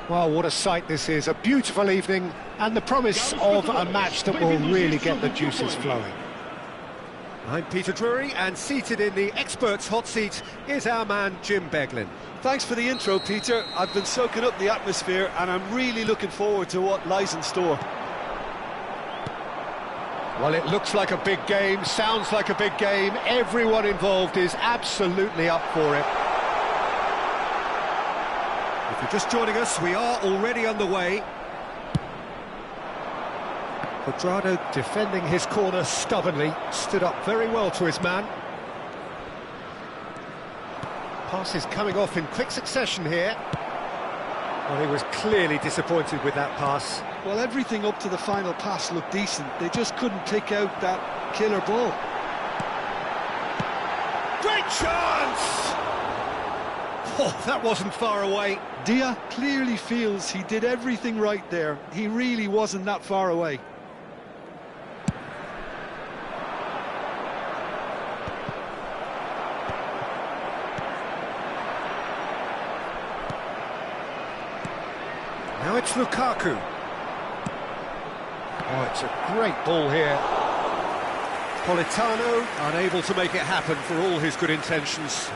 Well, what a sight this is. A beautiful evening and the promise of a match that will really get the juices flowing. I'm Peter Drury, and seated in the experts' hot seat is our man Jim Beglin. Thanks for the intro, Peter. I've been soaking up the atmosphere and I'm really looking forward to what lies in store. Well, it looks like a big game, sounds like a big game. Everyone involved is absolutely up for it. If you're just joining us, we are already underway. Quadrado defending his corner stubbornly, stood up very well to his man. Pass is coming off in quick succession here. Well, he was clearly disappointed with that pass. Well, everything up to the final pass looked decent. They just couldn't pick out that killer ball. Great chance! Oh, that wasn't far away. Dia clearly feels he did everything right there. He really wasn't that far away. Now it's Lukaku. Oh, it's a great ball here. Politano unable to make it happen for all his good intentions.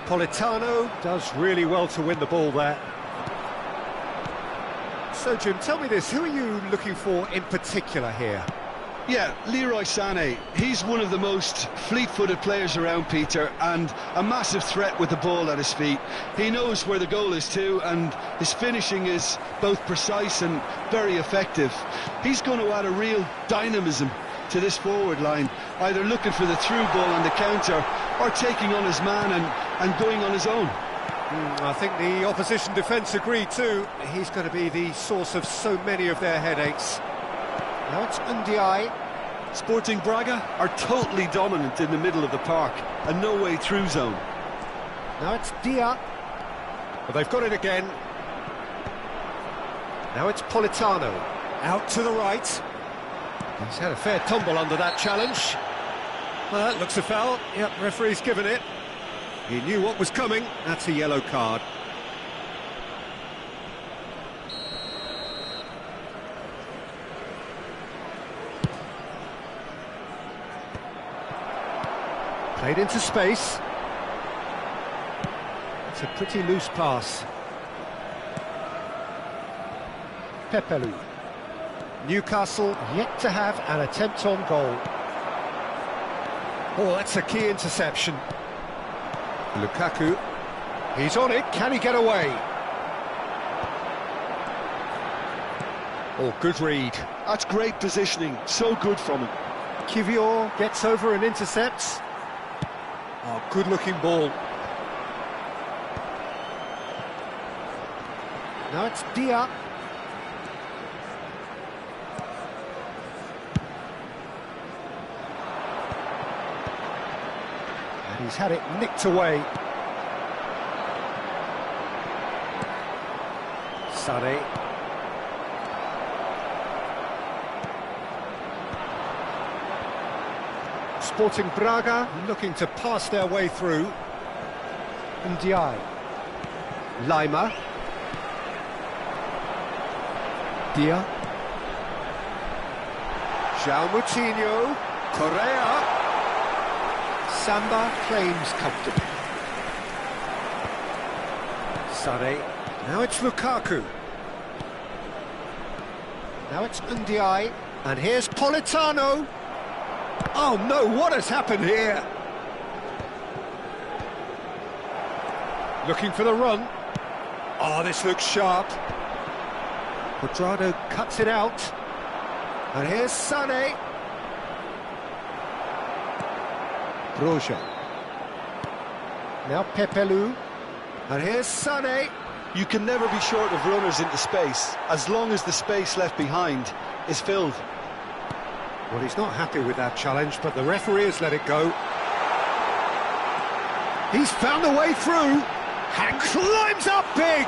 Politano does really well to win the ball there. So, Jim, tell me this, who are you looking for in particular here? Yeah, Leroy Sané. He's one of the most fleet-footed players around, Peter, and a massive threat with the ball at his feet. He knows where the goal is too, and his finishing is both precise and very effective. He's going to add a real dynamism to this forward line, either looking for the through ball on the counter or taking on his man and going on his own. I think the opposition defence agree too. He's going to be the source of so many of their headaches. Now it's Ndiaye. Sporting Braga are totally dominant in the middle of the park, a no-way through zone. Now it's Dia. But they've got it again. Now it's Politano. Out to the right. He's had a fair tumble under that challenge. Well, that looks a foul. Yep, referee's given it. He knew what was coming. That's a yellow card. Played into space. It's a pretty loose pass. Pepelu. Newcastle yet to have an attempt on goal. Oh, that's a key interception. Lukaku. He's on it. Can he get away? Oh, good read. That's great positioning. So good from him. Cobija gets over and intercepts. Oh, good-looking ball. Now it's Dia. And he's had it nicked away. Sane. Sporting Braga looking to pass their way through. Ndiaye. Lima. Dia. João Moutinho. Correa. Samba claims comfortably. Sane. Now it's Lukaku. Now it's Ndiaye. And here's Politano. Oh no, what has happened here? Looking for the run. Oh, this looks sharp. Quadrado cuts it out. And here's Sane. Broja. Now Pepelu. And here's Sane. You can never be short of runners into space, as long as the space left behind is filled. Well, he's not happy with that challenge, but the referee has let it go. He's found a way through, and climbs up big,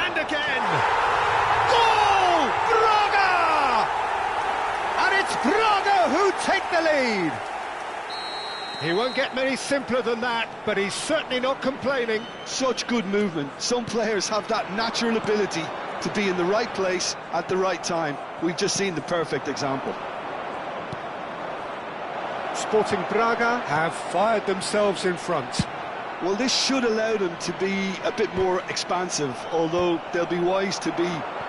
and again. Goal! Braga! And it's Braga who take the lead. He won't get many simpler than that, but he's certainly not complaining. Such good movement. Some players have that natural ability to be in the right place at the right time. We've just seen the perfect example. Sporting Braga have fired themselves in front. Well, this should allow them to be a bit more expansive, although they'll be wise to be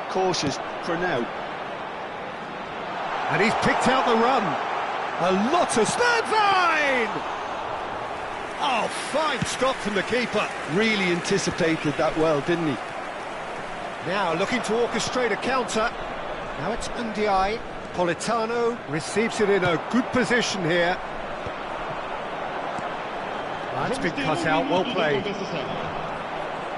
cautious for now. And he's picked out the run. A lot of Spurvine! Oh, fine stop from the keeper. Really anticipated that well, didn't he? Now looking to orchestrate a counter. Now it's Ndiaye. Politano receives it in a good position here. That's been cut out, well played.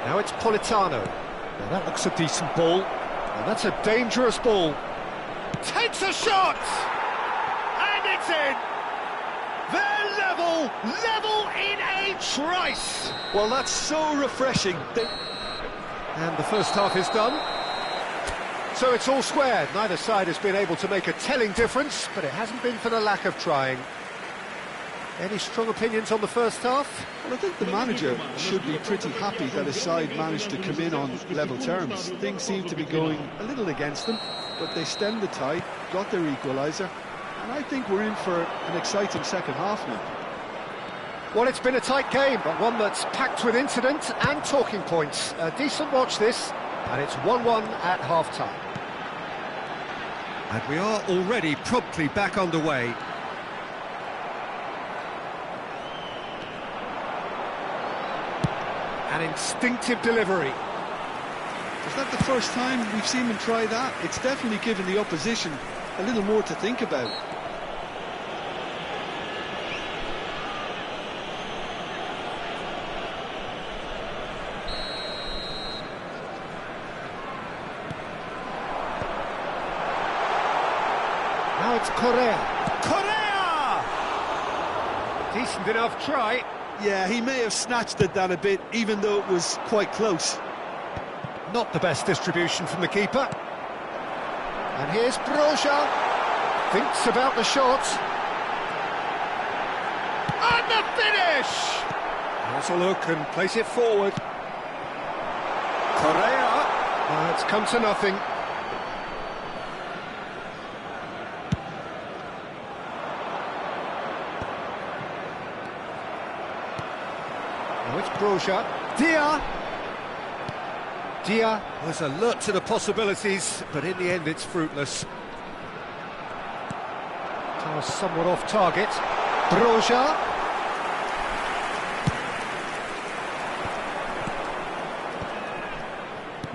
Now it's Politano. Now that looks a decent ball. And that's a dangerous ball. Takes a shot! And it's in! They're level in a trice! Well, that's so refreshing. And the first half is done. So it's all squared. Neither side has been able to make a telling difference, but it hasn't been for the lack of trying. Any strong opinions on the first half? Well, I think the manager should be pretty happy that his side managed to come in on level terms. Things seem to be going a little against them, but they stemmed the tide, got their equaliser, and I think we're in for an exciting second half now. Well, it's been a tight game, but one that's packed with incident and talking points. A decent watch this, and it's 1-1 at half-time. And we are already promptly back underway. An instinctive delivery. Is that the first time we've seen them try that? It's definitely given the opposition a little more to think about. Now it's Correa. Correa! Decent enough try. Yeah, he may have snatched at that a bit, even though it was quite close. Not the best distribution from the keeper. And here's Broja. Thinks about the shot. And the finish! Has a look and place it forward. Correa. It's come to nothing. Now it's Broja. Dia. Dia was alert to the possibilities, but in the end it's fruitless. Tossed somewhat off target. Broja.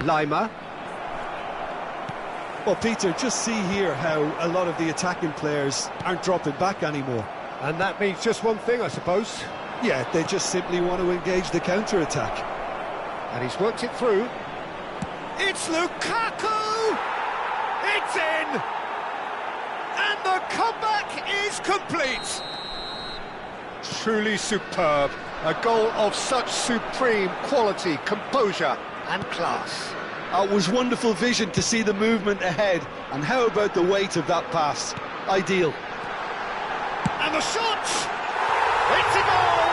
Lima. Well, Peter, just see here how a lot of the attacking players aren't dropping back anymore. And that means just one thing, I suppose. Yeah, they just simply want to engage the counter-attack. And he's worked it through. It's Lukaku! It's in! And the comeback is complete! Truly superb. A goal of such supreme quality, composure and class. It was wonderful vision to see the movement ahead. And how about the weight of that pass? Ideal. And the shot! It's a goal!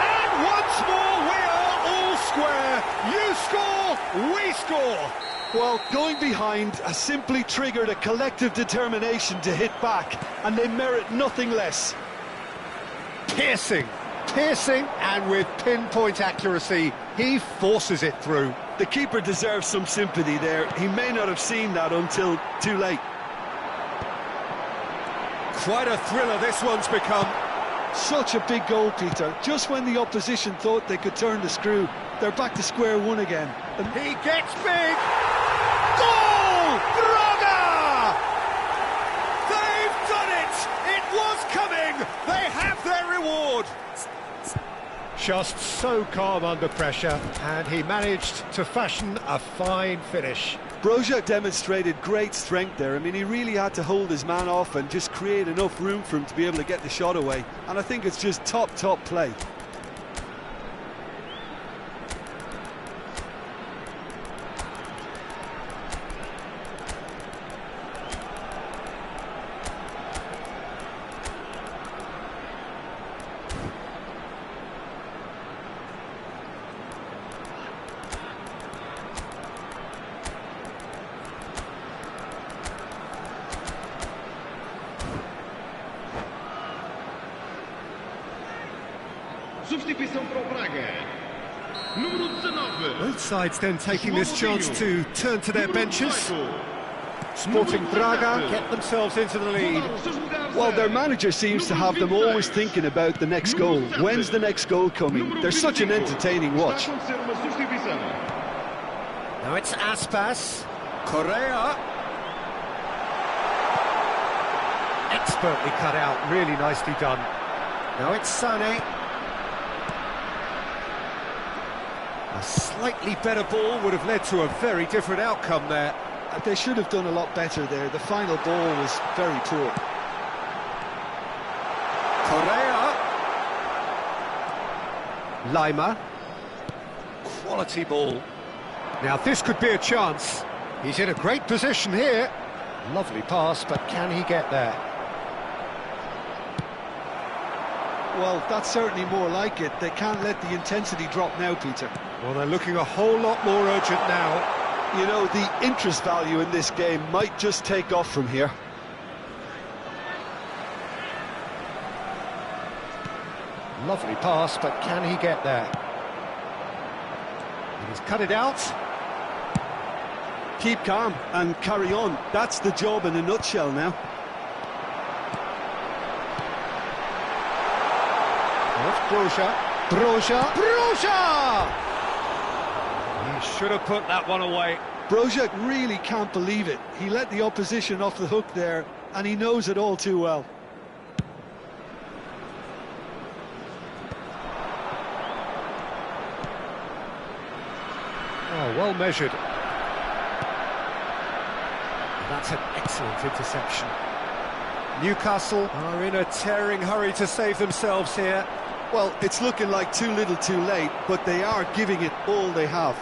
And once more we are all square. You score, we score. Well, going behind has simply triggered a collective determination to hit back, and they merit nothing less. Piercing, and with pinpoint accuracy, he forces it through. The keeper deserves some sympathy there. He may not have seen that until too late. Quite a thriller this one's become. Such a big goal, Peter. Just when the opposition thought they could turn the screw, they're back to square one again. And he gets big. Goal! Pravda! They've done it! It was coming! They have their reward! Just so calm under pressure, and he managed to fashion a fine finish. Broja demonstrated great strength there. I mean, he really had to hold his man off and just create enough room for him to be able to get the shot away. And I think it's just top play. Substituição para o Braga. Número 19. Both sides then taking this chance to turn to their benches. Sporting Braga get themselves into the lead. Well, their manager seems to have them always thinking about the next goal. When's the next goal coming? They're such an entertaining watch. Now it's Aspas. Correa. Expertly cut out, really nicely done. Now it's Sané. A slightly better ball would have led to a very different outcome there. They should have done a lot better there. The final ball was very poor. Correa. Lima. Quality ball. Now this could be a chance. He's in a great position here. Lovely pass, but can he get there? Well, that's certainly more like it. They can't let the intensity drop now, Peter. Well, they're looking a whole lot more urgent now. You know, the interest value in this game might just take off from here. Lovely pass, but can he get there? He's cut it out. Keep calm and carry on. That's the job in a nutshell now. Broja! He should have put that one away. Broja really can't believe it. He let the opposition off the hook there, and he knows it all too well. Oh, well measured. That's an excellent interception. Newcastle are in a tearing hurry to save themselves here. Well, it's looking like too little too late, but they are giving it all they have.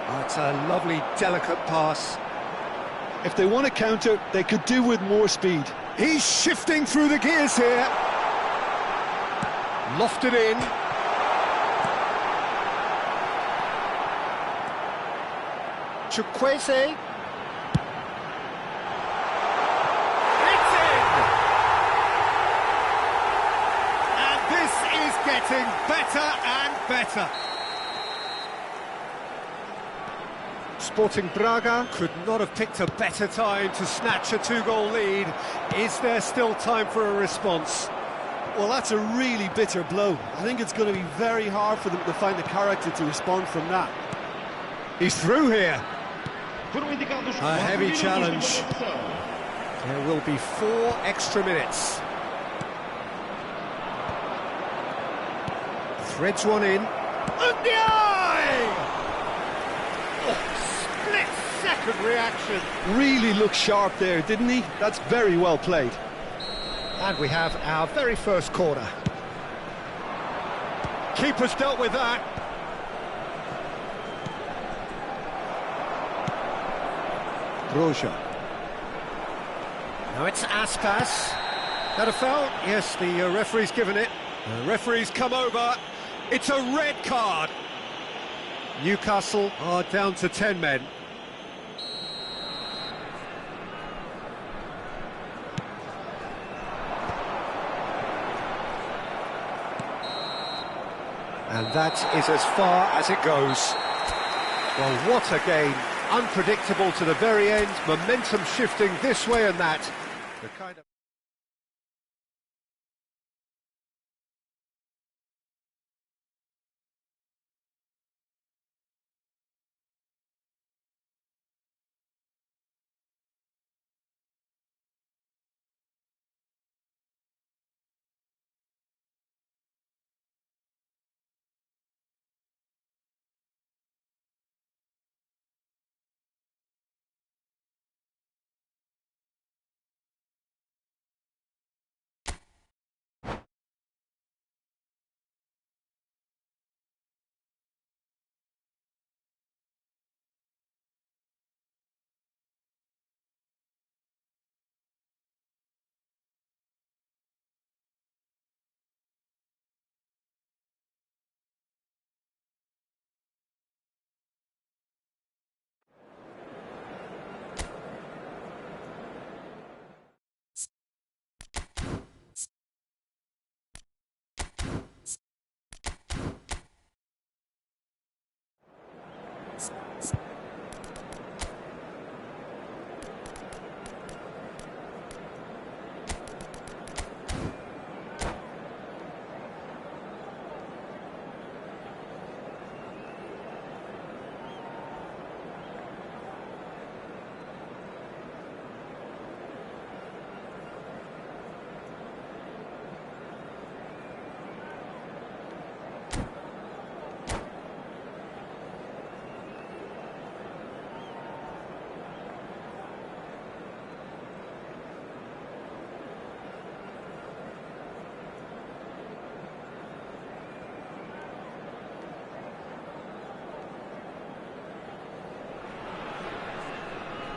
Oh, it's a lovely, delicate pass. If they want to counter, they could do with more speed. He's shifting through the gears here. Lofted in. Chukwueze. It's in! getting better and better. Sporting Braga could not have picked a better time to snatch a two-goal lead. Is there still time for a response? Well, that's a really bitter blow. I think it's going to be very hard for them to find the character to respond from that. He's through here. A heavy challenge. There will be 4 extra minutes. Threads one in. And the eye! Oh, split-second reaction. Really looked sharp there, didn't he? That's very well played. And we have our very first corner. Keeper's dealt with that. Roja. Now it's Aspas. That a foul? Yes, the referee's given it. The referee's come over. It's a red card. Newcastle are down to 10 men. And that is as far as it goes. Well, what a game. Unpredictable to the very end, momentum shifting this way and that. The kind of...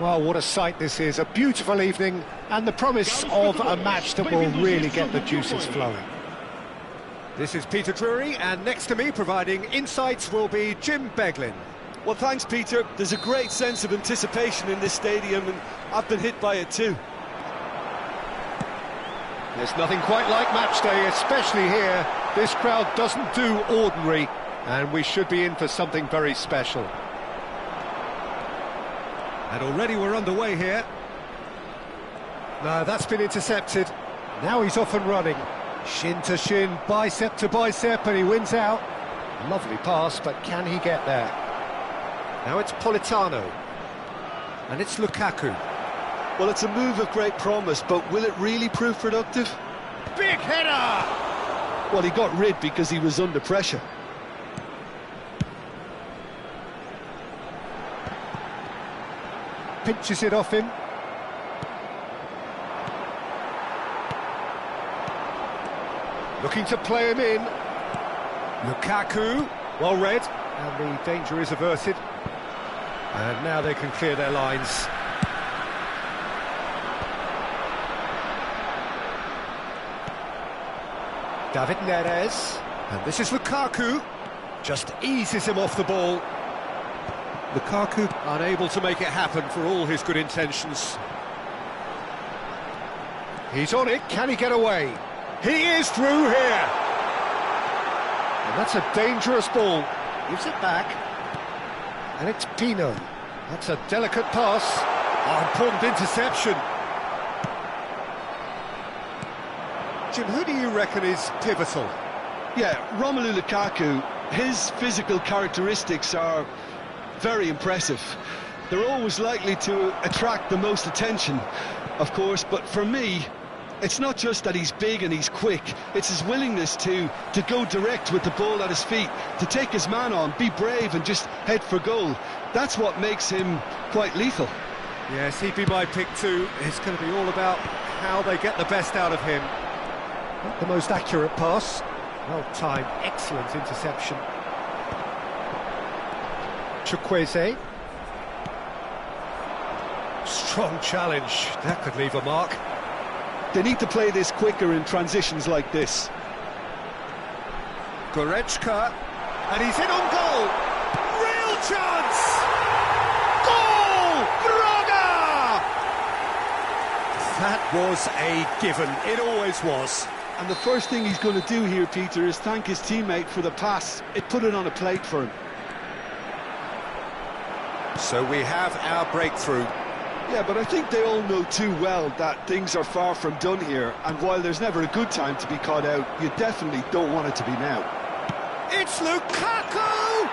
Well, what a sight this is, a beautiful evening and the promise of a match that will really get the juices flowing. This is Peter Drury, and next to me providing insights will be Jim Beglin. Well, thanks, Peter. There's a great sense of anticipation in this stadium, and I've been hit by it too. There's nothing quite like match day, especially here. This crowd doesn't do ordinary, and we should be in for something very special. And already we're underway here. No, that's been intercepted. Now he's off and running. Shin to shin, bicep to bicep, and he wins out. Lovely pass, but can he get there? Now it's Politano. And it's Lukaku. Well, it's a move of great promise, but will it really prove productive? Big header! Well, he got rid because he was under pressure. Pinches it off him. Looking to play him in. Lukaku, well read, and the danger is averted. And now they can clear their lines. David Neres, and this is Lukaku. Just eases him off the ball. Lukaku unable to make it happen for all his good intentions. He's on it, can he get away? He is through here! That's a dangerous ball. Gives it back. And it's Pino. That's a delicate pass. Oh, important interception. Jim, who do you reckon is pivotal? Yeah, Romelu Lukaku, his physical characteristics are very impressive. They're always likely to attract the most attention, of course, but for me, it's not just that he's big and he's quick, it's his willingness to go direct with the ball at his feet, to take his man on, be brave and just head for goal. That's what makes him quite lethal. Yes, he'd be my pick too. It's going to be all about how they get the best out of him. Not the most accurate pass. Well-timed, excellent interception. Chukwueze. Strong challenge. That could leave a mark. They need to play this quicker in transitions like this. Goretzka, and he's in on goal. Real chance! Goal! Braga! That was a given. It always was. And the first thing he's going to do here, Peter, is thank his teammate for the pass. It put it on a plate for him. So we have our breakthrough. Yeah, but I think they all know too well that things are far from done here, and while there's never a good time to be caught out, you definitely don't want it to be now. It's Lukaku!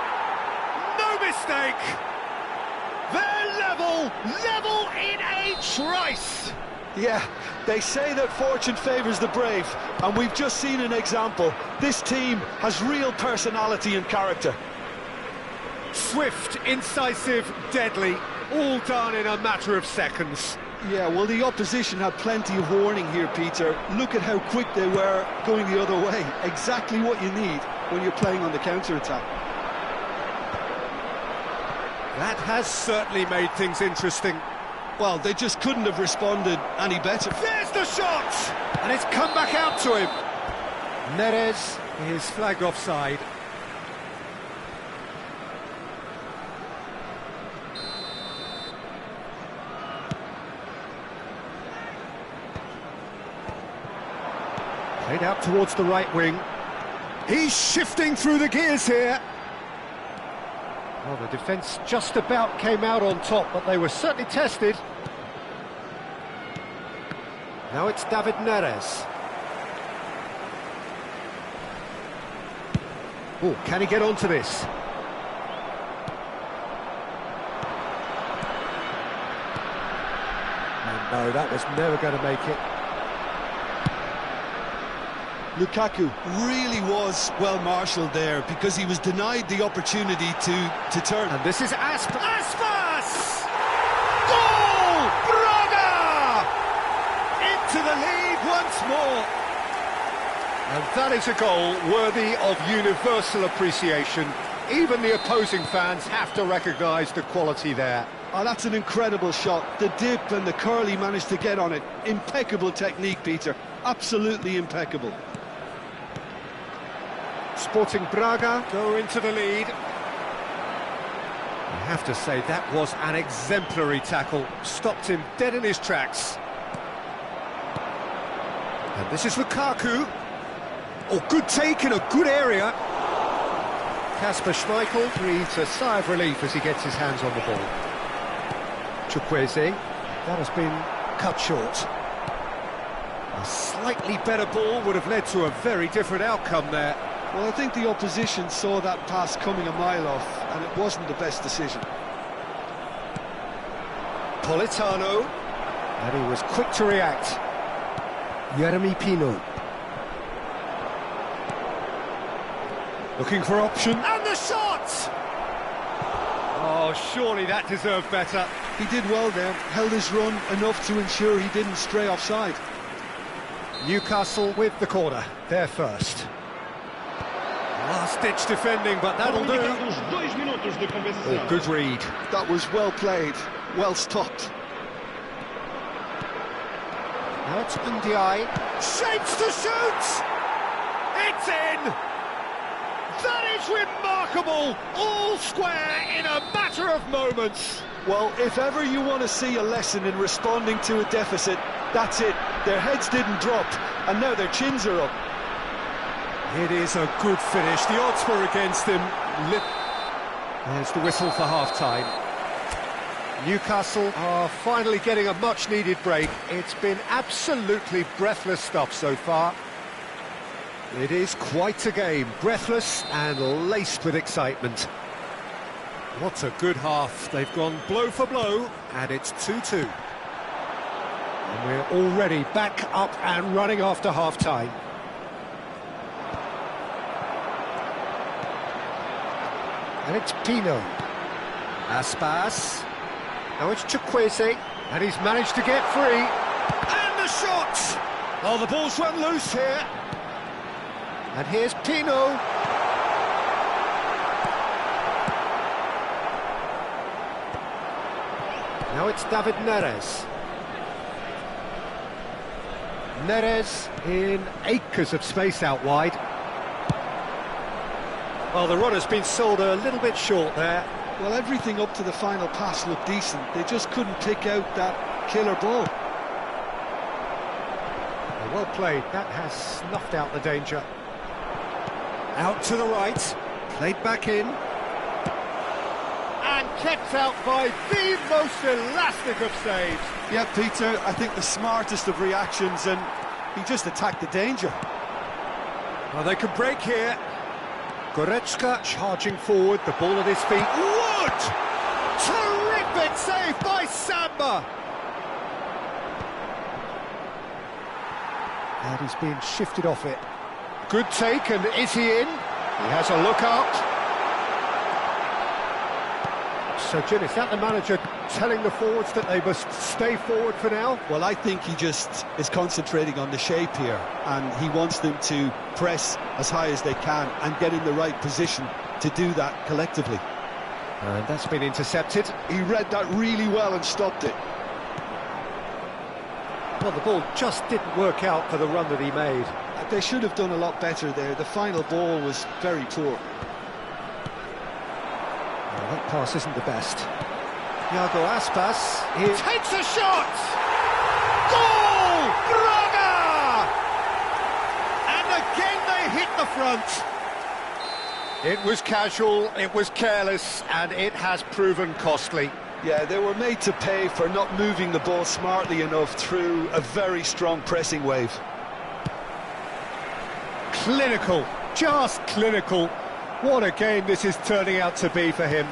No mistake! They're level in a trice! Yeah, they say that fortune favours the brave, and we've just seen an example. This team has real personality and character. Swift, incisive, deadly, all done in a matter of seconds. Yeah, well, the opposition had plenty of warning here, Peter. Look at how quick they were going the other way. Exactly what you need when you're playing on the counter-attack. That has certainly made things interesting. Well, they just couldn't have responded any better. There's the shot! And it's come back out to him. Neres is flagged offside. Played out towards the right wing. He's shifting through the gears here. Well, the defence just about came out on top, but they were certainly tested. Now it's David Neres. Oh, can he get onto this? Oh, no, that was never going to make it. Lukaku really was well marshalled there because he was denied the opportunity to turn. And this is Aspas! Goal! Braga! Into the lead once more. And that is a goal worthy of universal appreciation. Even the opposing fans have to recognise the quality there. Oh, that's an incredible shot. The dip and the curl he managed to get on it. Impeccable technique, Peter. Absolutely impeccable. Sporting Braga go into the lead. I have to say, that was an exemplary tackle. Stopped him dead in his tracks. And this is Lukaku. Oh, good take in a good area. Kasper Schmeichel breathes a sigh of relief as he gets his hands on the ball. Chukwueze, that has been cut short. A slightly better ball would have led to a very different outcome there. Well, I think the opposition saw that pass coming a mile off, and it wasn't the best decision. Politano, and he was quick to react. Jeremy Pino. Looking for option, and the shot! Oh, surely that deserved better. He did well there, held his run enough to ensure he didn't stray offside. Newcastle with the corner, they're first. Last-ditch defending, but that'll do. Oh, good read. That was well played, well stopped. Now it's Ndiaye. Shapes to shoot! It's in! That is remarkable! All square in a matter of moments. Well, if ever you want to see a lesson in responding to a deficit, that's it. Their heads didn't drop, and now their chins are up. It is a good finish. The odds were against him. There's the whistle for half-time. Newcastle are finally getting a much-needed break. It's been absolutely breathless stuff so far. It is quite a game, breathless and laced with excitement. What a good half. They've gone blow for blow, and it's 2-2. And we're already back up and running after half-time. And it's Pino. Aspas. Now it's Chukwueze, and he's managed to get free. And the shot! Oh, the ball's run loose here. And here's Pino. Now it's David Neres. Neres in acres of space out wide. Well, the run has been sold a little bit short there. Well, everything up to the final pass looked decent. They just couldn't pick out that killer ball. Well played. That has snuffed out the danger. Out to the right. Played back in. And kept out by the most elastic of saves. Yeah, Peter, I think the smartest of reactions, and he just attacked the danger. Well, they can break here. Goretzka charging forward, the ball at his feet. Wood! Terrific save by Samba! And he's being shifted off it. Good take, and is he in? He has a look out. So, Jim, is that the manager telling the forwards that they must stay forward for now? Well, I think he just is concentrating on the shape here, and he wants them to press as high as they can and get in the right position to do that collectively. And that's been intercepted. He read that really well and stopped it. Well, the ball just didn't work out for the run that he made. They should have done a lot better there. The final ball was very poor. Well, that pass isn't the best. Iago Aspas, he takes a shot! Goal! Braga! And again they hit the front. It was casual, it was careless, and it has proven costly. Yeah, they were made to pay for not moving the ball smartly enough through a very strong pressing wave. Clinical, just clinical. What a game this is turning out to be for him.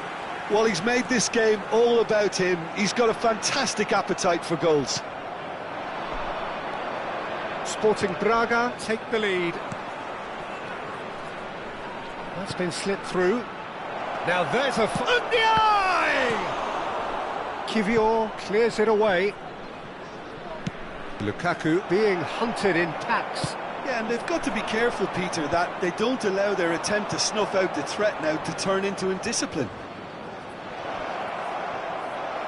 Well, he's made this game all about him. He's got a fantastic appetite for goals. Sporting Braga take the lead. That's been slipped through. Now there's a... Kivior clears it away. Lukaku being hunted in packs. Yeah, and they've got to be careful, Peter, that they don't allow their attempt to snuff out the threat now to turn into indiscipline.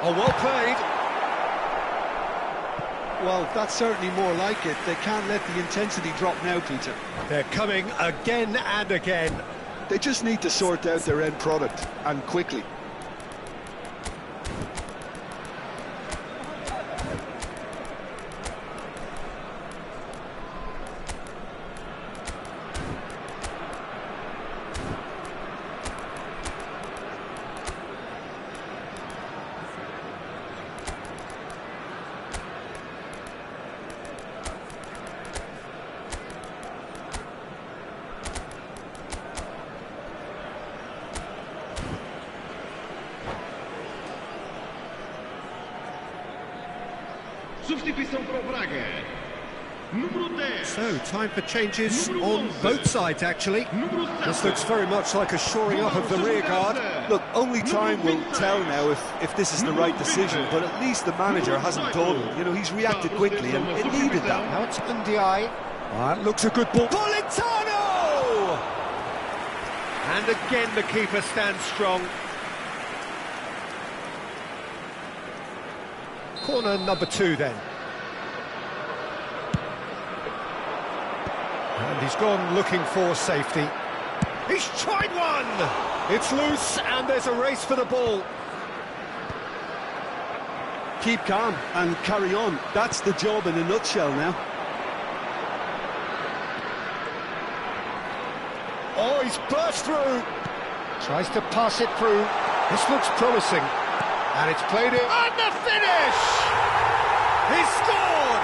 Oh, well played. Well, that's certainly more like it. They can't let the intensity drop now, Peter. They're coming again and again. They just need to sort out their end product, and quickly. Substituição para o Braga. Número 10. So, time for changes on both sides, actually. This looks very much like a shoring up of the rear guard. Look, only time will tell now if this is the right decision, but at least the manager hasn't dawdled. You know, he's reacted quickly, and it needed that. Now it's Ndiaye. That looks a good ball. Politano! And again the keeper stands strong. Corner number 2 then. And he's gone looking for safety. He's tried one! It's loose and there's a race for the ball. Keep calm and carry on. That's the job in a nutshell now. he's burst through. Tries to pass it through. This looks promising. And it's played in. And the finish! He scored!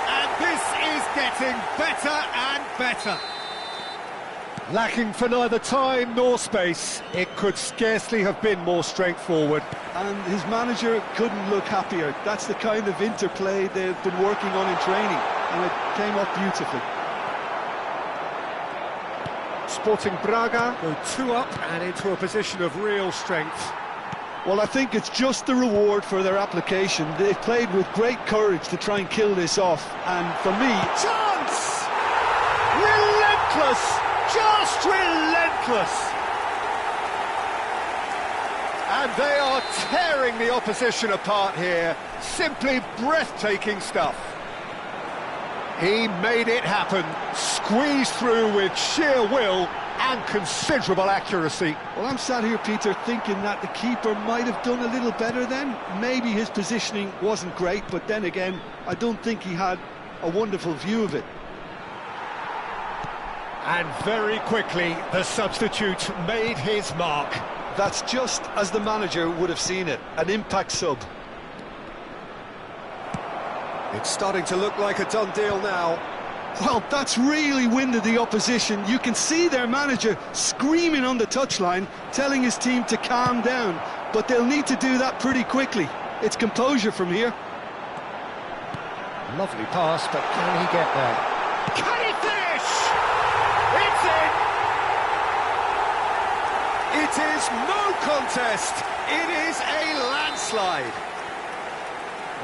And this is getting better and better. Lacking for neither time nor space, it could scarcely have been more straightforward. And his manager couldn't look happier. That's the kind of interplay they've been working on in training, and it came off beautifully. Sporting Braga go 2 up and into a position of real strength. Well, I think it's just the reward for their application. They've played with great courage to try and kill this off, and for me... Chance! Relentless! Just relentless! And they are tearing the opposition apart here. Simply breathtaking stuff. He made it happen, squeezed through with sheer will and considerable accuracy. Well, I'm sat here, Peter, thinking that the keeper might have done a little better then. Maybe his positioning wasn't great, but then again, I don't think he had a wonderful view of it. And very quickly, the substitute made his mark. That's just as the manager would have seen it, an impact sub. It's starting to look like a done deal now. Well, that's really winded the opposition. You can see their manager screaming on the touchline, telling his team to calm down, but they'll need to do that pretty quickly. It's composure from here. Lovely pass, but can he get there? Can he finish? It's in! It is no contest. It is a landslide.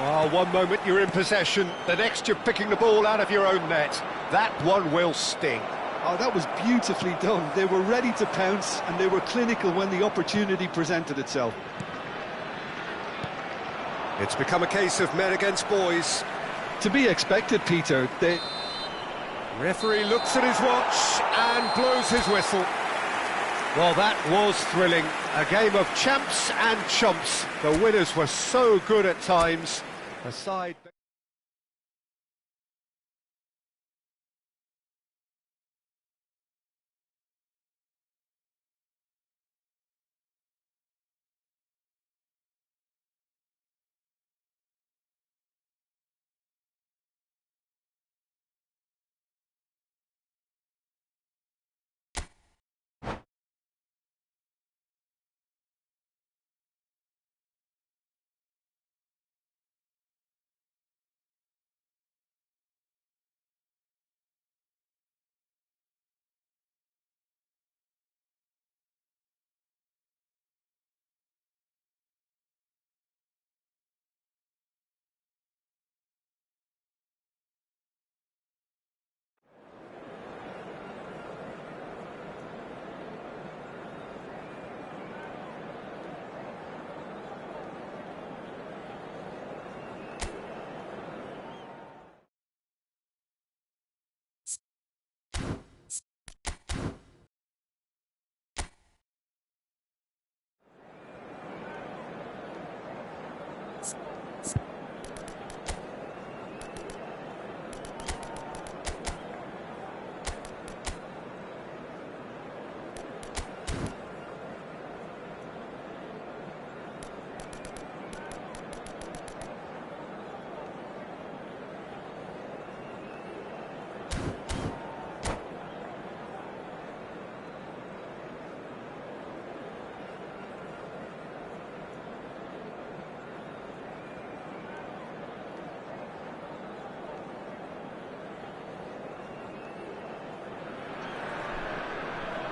Well, one moment you're in possession, the next you're picking the ball out of your own net. That one will sting. Oh, that was beautifully done. They were ready to pounce, and they were clinical when the opportunity presented itself. It's become a case of men against boys. To be expected, Peter. Referee looks at his watch and blows his whistle. Well, that was thrilling. A game of champs and chumps. The winners were so good at times. Aside...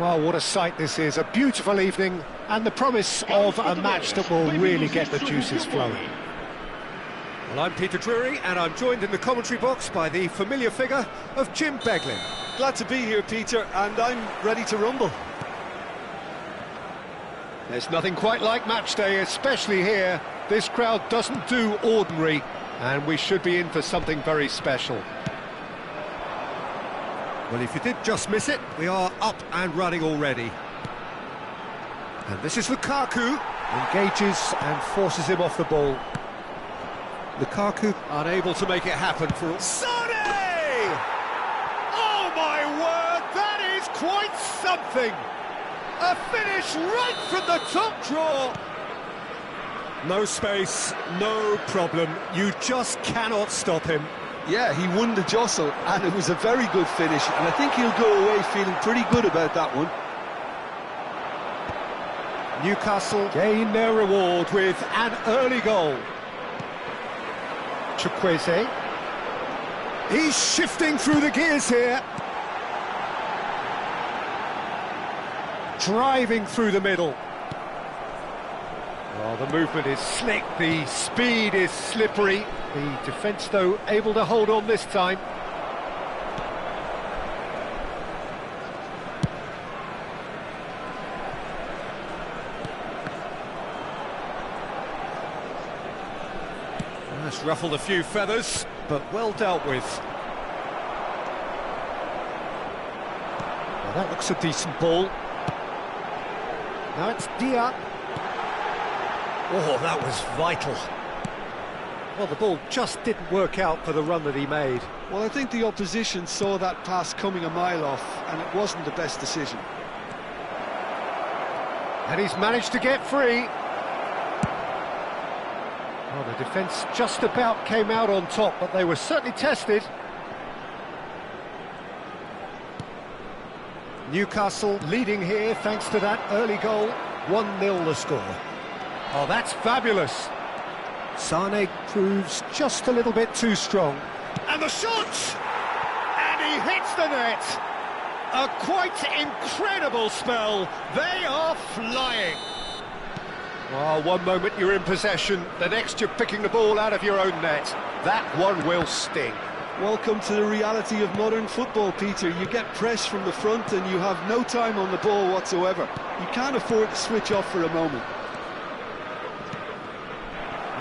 Well, what a sight this is. A beautiful evening and the promise of a match that will really get the juices flowing. Well, I'm Peter Drury and I'm joined in the commentary box by the familiar figure of Jim Beglin. Glad to be here, Peter, and I'm ready to rumble. There's nothing quite like match day, especially here. This crowd doesn't do ordinary, and we should be in for something very special. Well, if you did just miss it, we are up and running already. And this is Lukaku, engages and forces him off the ball. Lukaku unable to make it happen for... Sonny! Oh my word, that something! A finish right from the top draw! No space, no problem. You just cannot stop him. Yeah, he won the jostle, and it was a very good finish, and I think he'll go away feeling pretty good about that one. Newcastle gain their reward with an early goal. Chukwueze. He's shifting through the gears here. Driving through the middle. Oh, the movement is slick, the speed is slippery. The defence, though, able to hold on this time. That's ruffled a few feathers, but well dealt with. Well, that looks a decent ball. Now it's Dia. Oh, that was vital. Well, the ball just didn't work out for the run that he made. Well, I think the opposition saw that pass coming a mile off, and it wasn't the best decision. And he's managed to get free. Well, the defence just about came out on top, but they were certainly tested. Newcastle leading here thanks to that early goal. 1-0 the score. Oh, that's fabulous. Sane proves just a little bit too strong. And the shot! And he hits the net! A quite incredible spell. They are flying. Well, one moment you're in possession, the next you're picking the ball out of your own net. That one will sting. Welcome to the reality of modern football, Peter. You get pressed from the front and you have no time on the ball whatsoever. You can't afford to switch off for a moment.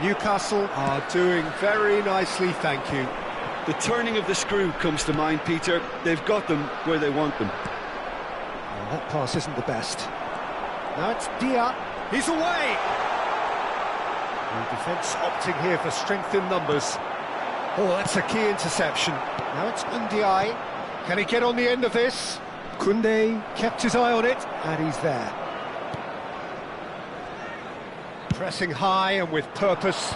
Newcastle are doing very nicely, thank you. The turning of the screw comes to mind, Peter. They've got them where they want them. Oh, that pass isn't the best. Now it's Dia. He's away! The defence opting here for strength in numbers. Oh, that's a key interception. Now it's Ndiaye. Can he get on the end of this? Koundé kept his eye on it, and he's there. Pressing high and with purpose.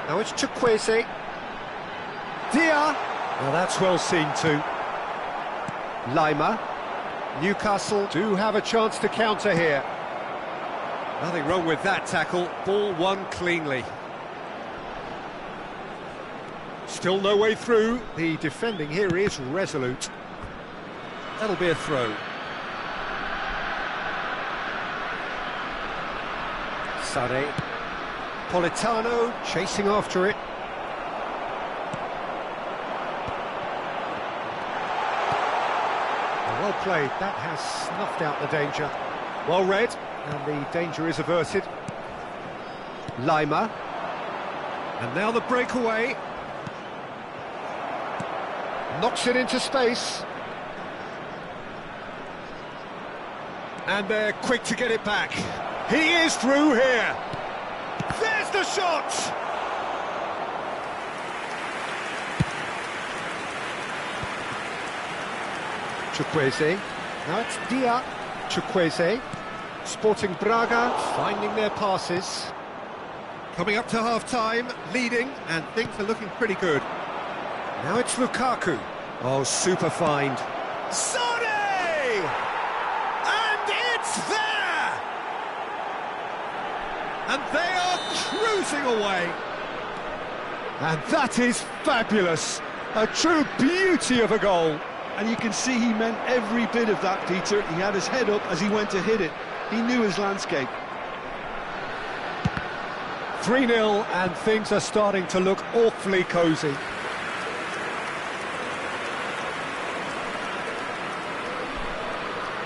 Now it's Chukwueze. Dia. Well, that's well seen too. Lima. Newcastle do have a chance to counter here. Nothing wrong with that tackle. Ball won cleanly. Still no way through. The defending here is resolute. That'll be a throw. Sane. Politano chasing after it. Well played. That has snuffed out the danger. Well read, and the danger is averted. Lima. And now the breakaway. Knocks it into space. And they're quick to get it back. He is through here. There's the shot! Chukwueze. Now it's Dia. Chukwueze. Sporting Braga finding their passes. Coming up to half-time, leading, and things are looking pretty good. Now it's Lukaku. Oh, super find. Sane! And it's there! And they are cruising away. And that is fabulous. A true beauty of a goal. And you can see he meant every bit of that, Peter. He had his head up as he went to hit it. He knew his landscape. 3-0, and things are starting to look awfully cosy.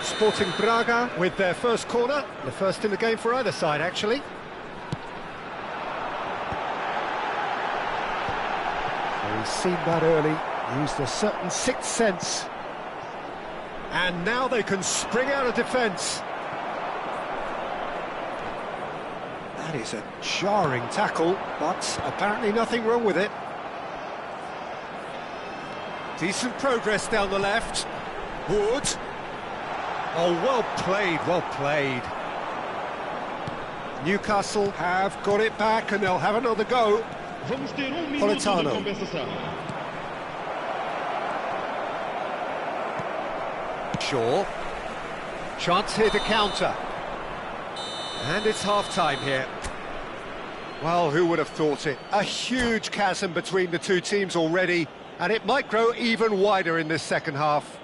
Sporting Braga with their first corner, the first in the game for either side, actually. So he's seen that early, used a certain sixth sense. And now they can spring out of defence. That is a jarring tackle, but apparently nothing wrong with it. Decent progress down the left. Wood. Oh, well played, well played. Newcastle have got it back and they'll have another go. Politano. Shaw. Chance here to counter. And it's half-time here. Well, who would have thought it? A huge chasm between the two teams already, and it might grow even wider in this second half.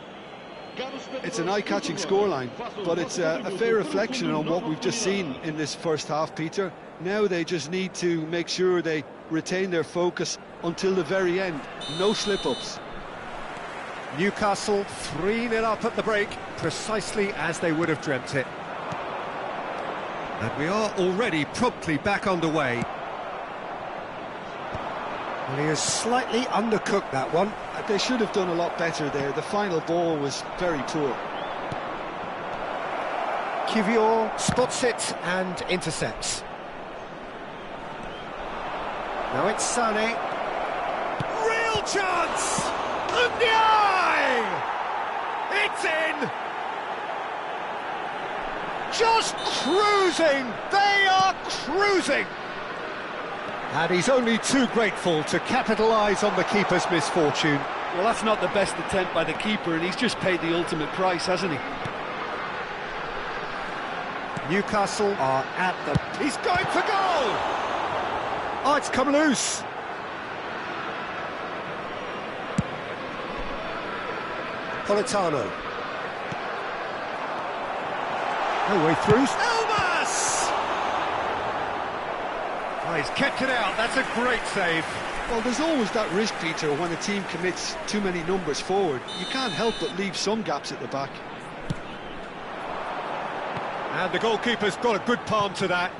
It's an eye-catching scoreline, but it's a fair reflection on what we've just seen in this first half, Peter. Now they just need to make sure they retain their focus until the very end. No slip-ups. Newcastle 3-0 up at the break, precisely as they would have dreamt it. And we are already promptly back underway. Well, he has slightly undercooked that one. They should have done a lot better there. The final ball was very poor. Cobija spots it and intercepts. Now it's Sané. Real chance! Ndiaye! It's in! Just cruising! They are cruising! And he's only too grateful to capitalise on the keeper's misfortune. Well, that's not the best attempt by the keeper, and he's just paid the ultimate price, hasn't he? Newcastle are at the... He's going for goal! Oh, it's come loose. Politano. No way through. Elmas! Oh, he's kept it out. That's a great save. Well, there's always that risk, Peter, when a team commits too many numbers forward. You can't help but leave some gaps at the back. And the goalkeeper's got a good palm to that.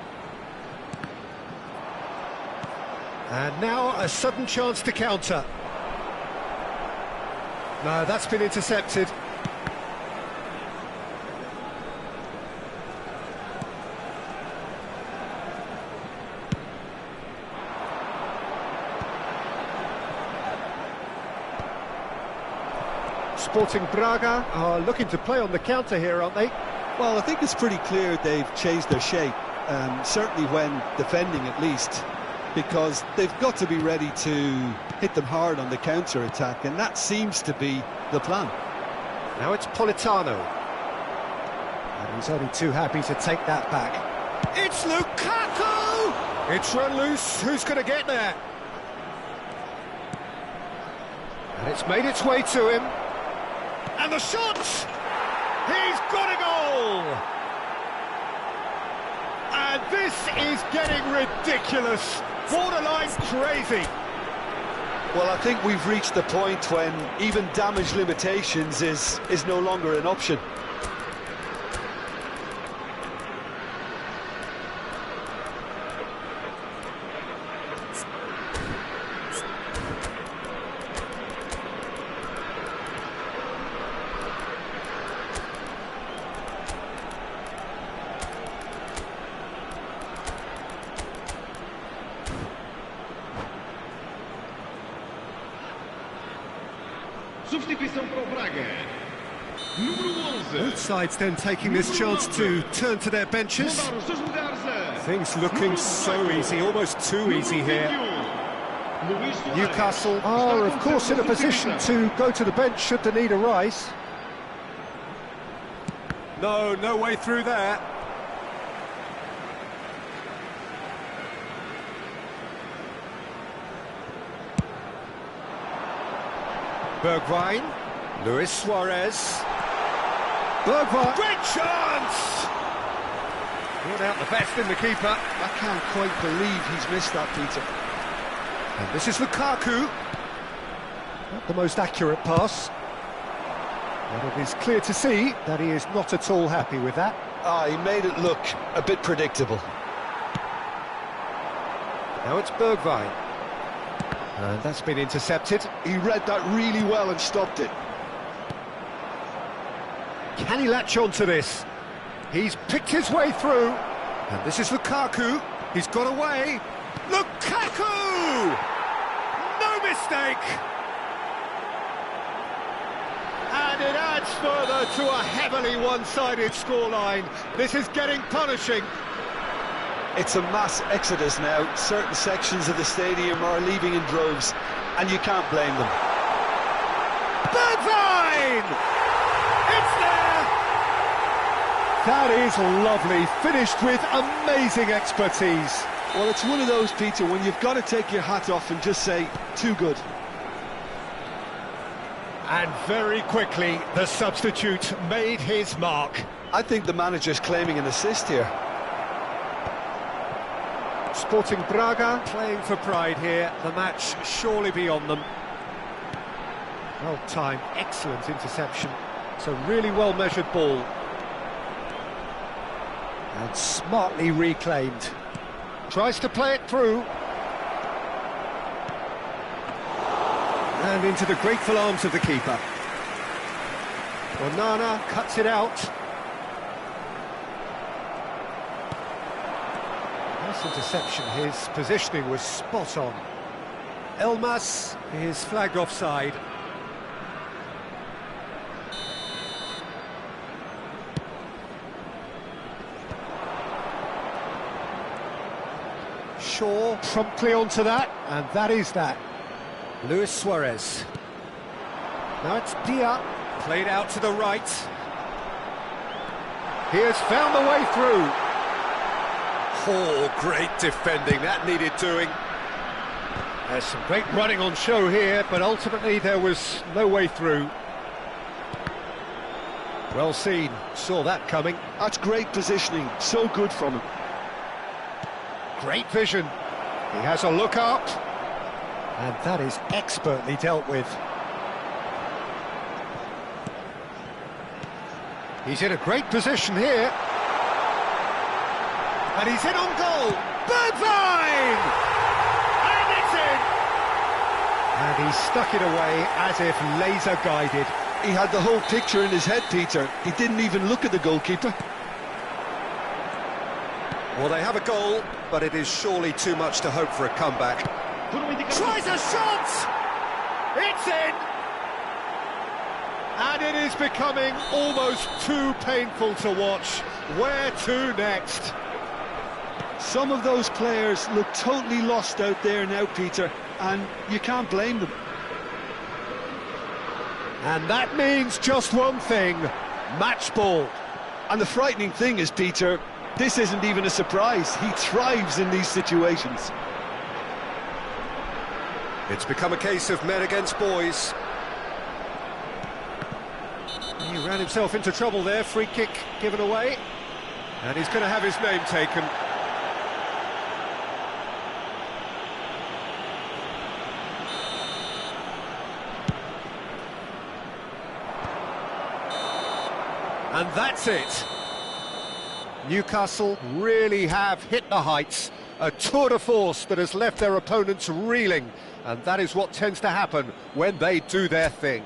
And now a sudden chance to counter. No, that's been intercepted. Sporting Braga are looking to play on the counter here, aren't they? Well, I think it's pretty clear they've changed their shape, certainly when defending at least, because they've got to be ready to hit them hard on the counter-attack, and that seems to be the plan. Now it's Politano. And he's only too happy to take that back. It's Lukaku! It's run loose. Who's going to get there? And it's made its way to him. And the shot! He's got a goal! And this is getting ridiculous. Borderline crazy. Well, I think we've reached the point when even damage limitations is no longer an option. Substituição para o Braga. Número 11. Both sides then taking this chance to turn to their benches. Things looking so easy, almost too easy here. Newcastle are, of course, in a position to go to the bench should the need arise. No way through there. Bergwijn, Luis Suarez. Bergwijn, great chance! Brought out the best in the keeper. I can't quite believe he's missed that, Peter. And this is Lukaku. Not the most accurate pass. But it is clear to see that he is not at all happy with that. He made it look a bit predictable. Now it's Bergwijn. And that's been intercepted. He read that really well and stopped it. Can he latch on to this? He's picked his way through. And this is Lukaku. He's got away. Lukaku! No mistake! And And it adds further to a heavily one-sided scoreline. This is getting punishing. It's a mass exodus now. Certain sections of the stadium are leaving in droves, and you can't blame them. Birdvine! It's there! That is lovely, finished with amazing expertise. Well, it's one of those, Peter, when you've got to take your hat off and just say, too good. And very quickly, the substitute made his mark. I think the manager's claiming an assist here. Sporting Braga playing for pride here. The match surely beyond them. Well timed, excellent interception. It's a really well-measured ball. And smartly reclaimed. Tries to play it through. And into the grateful arms of the keeper. Onana cuts it out. Nice interception, his positioning was spot on. Elmas is flagged offside. Shaw promptly onto that, and that is that. Luis Suarez. Now it's Dia, played out to the right. He has found the way through. Oh, great defending, that needed doing. There's some great running on show here, but ultimately there was no way through. Well seen, saw that coming. That's great positioning, so good from him. Great vision. He has a look up. And that is expertly dealt with. He's in a great position here. And he's in on goal. Birdvine! And it's in! And he stuck it away as if laser guided. He had the whole picture in his head, Peter. He didn't even look at the goalkeeper. Well, they have a goal, but it is surely too much to hope for a comeback. Tries a shot! It's in! And it is becoming almost too painful to watch. Where to next? Some of those players look totally lost out there now, Peter, and you can't blame them. And that means just one thing, match ball. And the frightening thing is, Peter, this isn't even a surprise. He thrives in these situations. It's become a case of men against boys. He ran himself into trouble there, free kick given away. And he's going to have his name taken. And that's it. Newcastle really have hit the heights. A tour de force that has left their opponents reeling. And that is what tends to happen when they do their thing.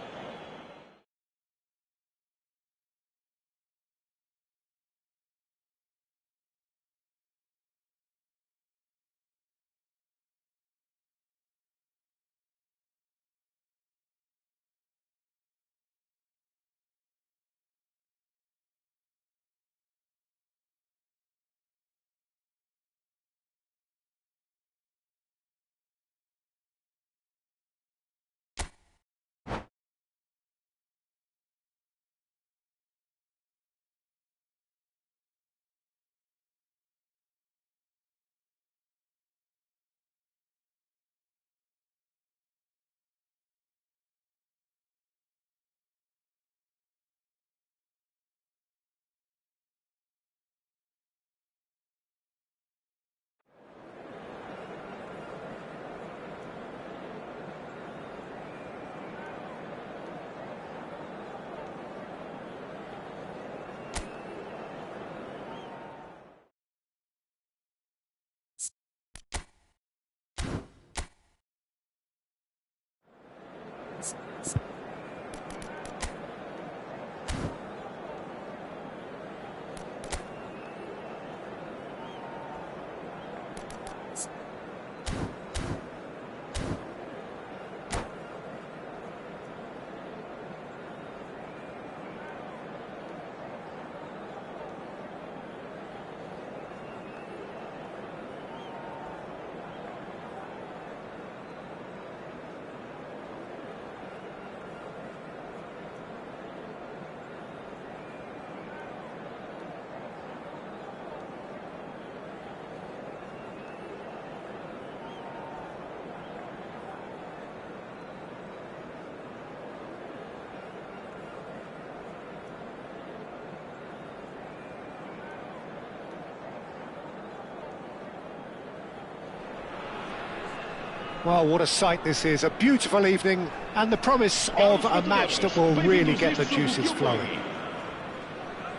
Well, what a sight this is, a beautiful evening, and the promise of a match that will really get the juices flowing.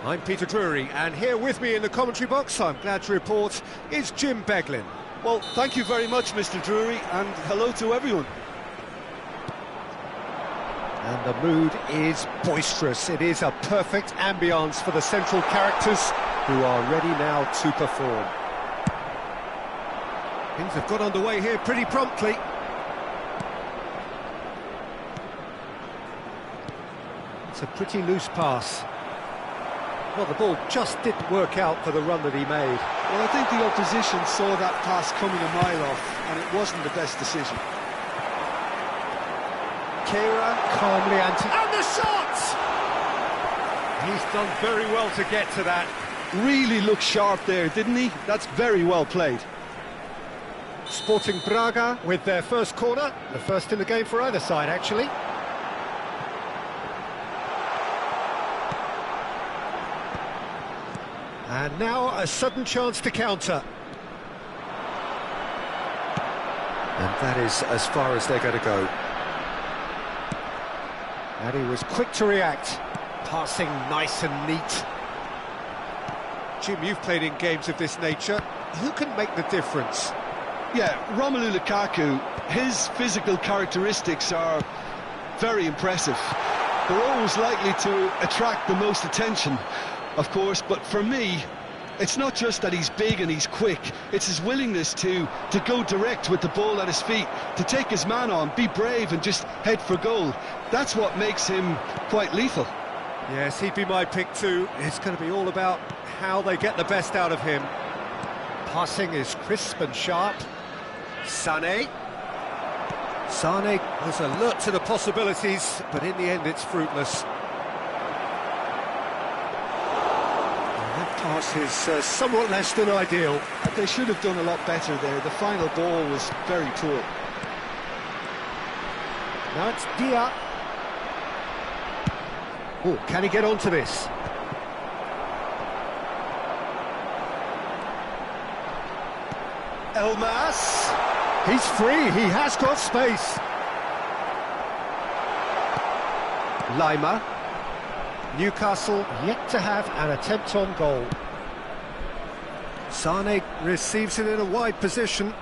I'm Peter Drury, and here with me in the commentary box, I'm glad to report, is Jim Beglin. Well, thank you very much, Mr. Drury, and hello to everyone. And the mood is boisterous. It is a perfect ambience for the central characters who are ready now to perform. Things have got underway here pretty promptly. It's a pretty loose pass. Well, the ball just didn't work out for the run that he made. Well, I think the opposition saw that pass coming a mile off, and it wasn't the best decision. Kera calmly and the shot! He's done very well to get to that. Really looked sharp there, didn't he? That's very well played. Sporting Braga with their first corner, the first in the game for either side, actually. And now a sudden chance to counter. And that is as far as they're going to go. And he was quick to react, passing nice and neat. Jim, you've played in games of this nature. Who can make the difference? Yeah, Romelu Lukaku, his physical characteristics are very impressive. They're always likely to attract the most attention, of course, but for me, it's not just that he's big and he's quick, it's his willingness to go direct with the ball at his feet, to take his man on, be brave and just head for goal. That's what makes him quite lethal. Yes, he'd be my pick too. It's going to be all about how they get the best out of him. Passing is crisp and sharp. Sané was alert to the possibilities, but in the end it's fruitless. That pass is somewhat less than ideal. They should have done a lot better there. The final ball was very poor. Now it's Dia. Oh, can he get onto this? Elmas. He's free, he has got space. Lima. Newcastle yet to have an attempt on goal. Sané receives it in a wide position.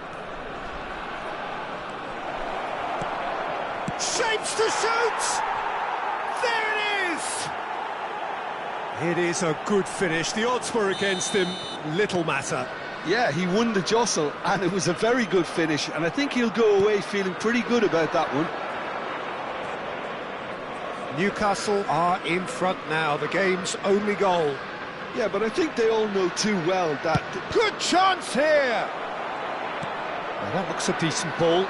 Shapes to shoot! There it is! It is a good finish. The odds were against him. Little matter. Yeah, he won the jostle, and it was a very good finish, and I think he'll go away feeling pretty good about that one. Newcastle are in front now, the game's only goal. Yeah, but I think they all know too well that... Good chance here! Well, that looks a decent ball.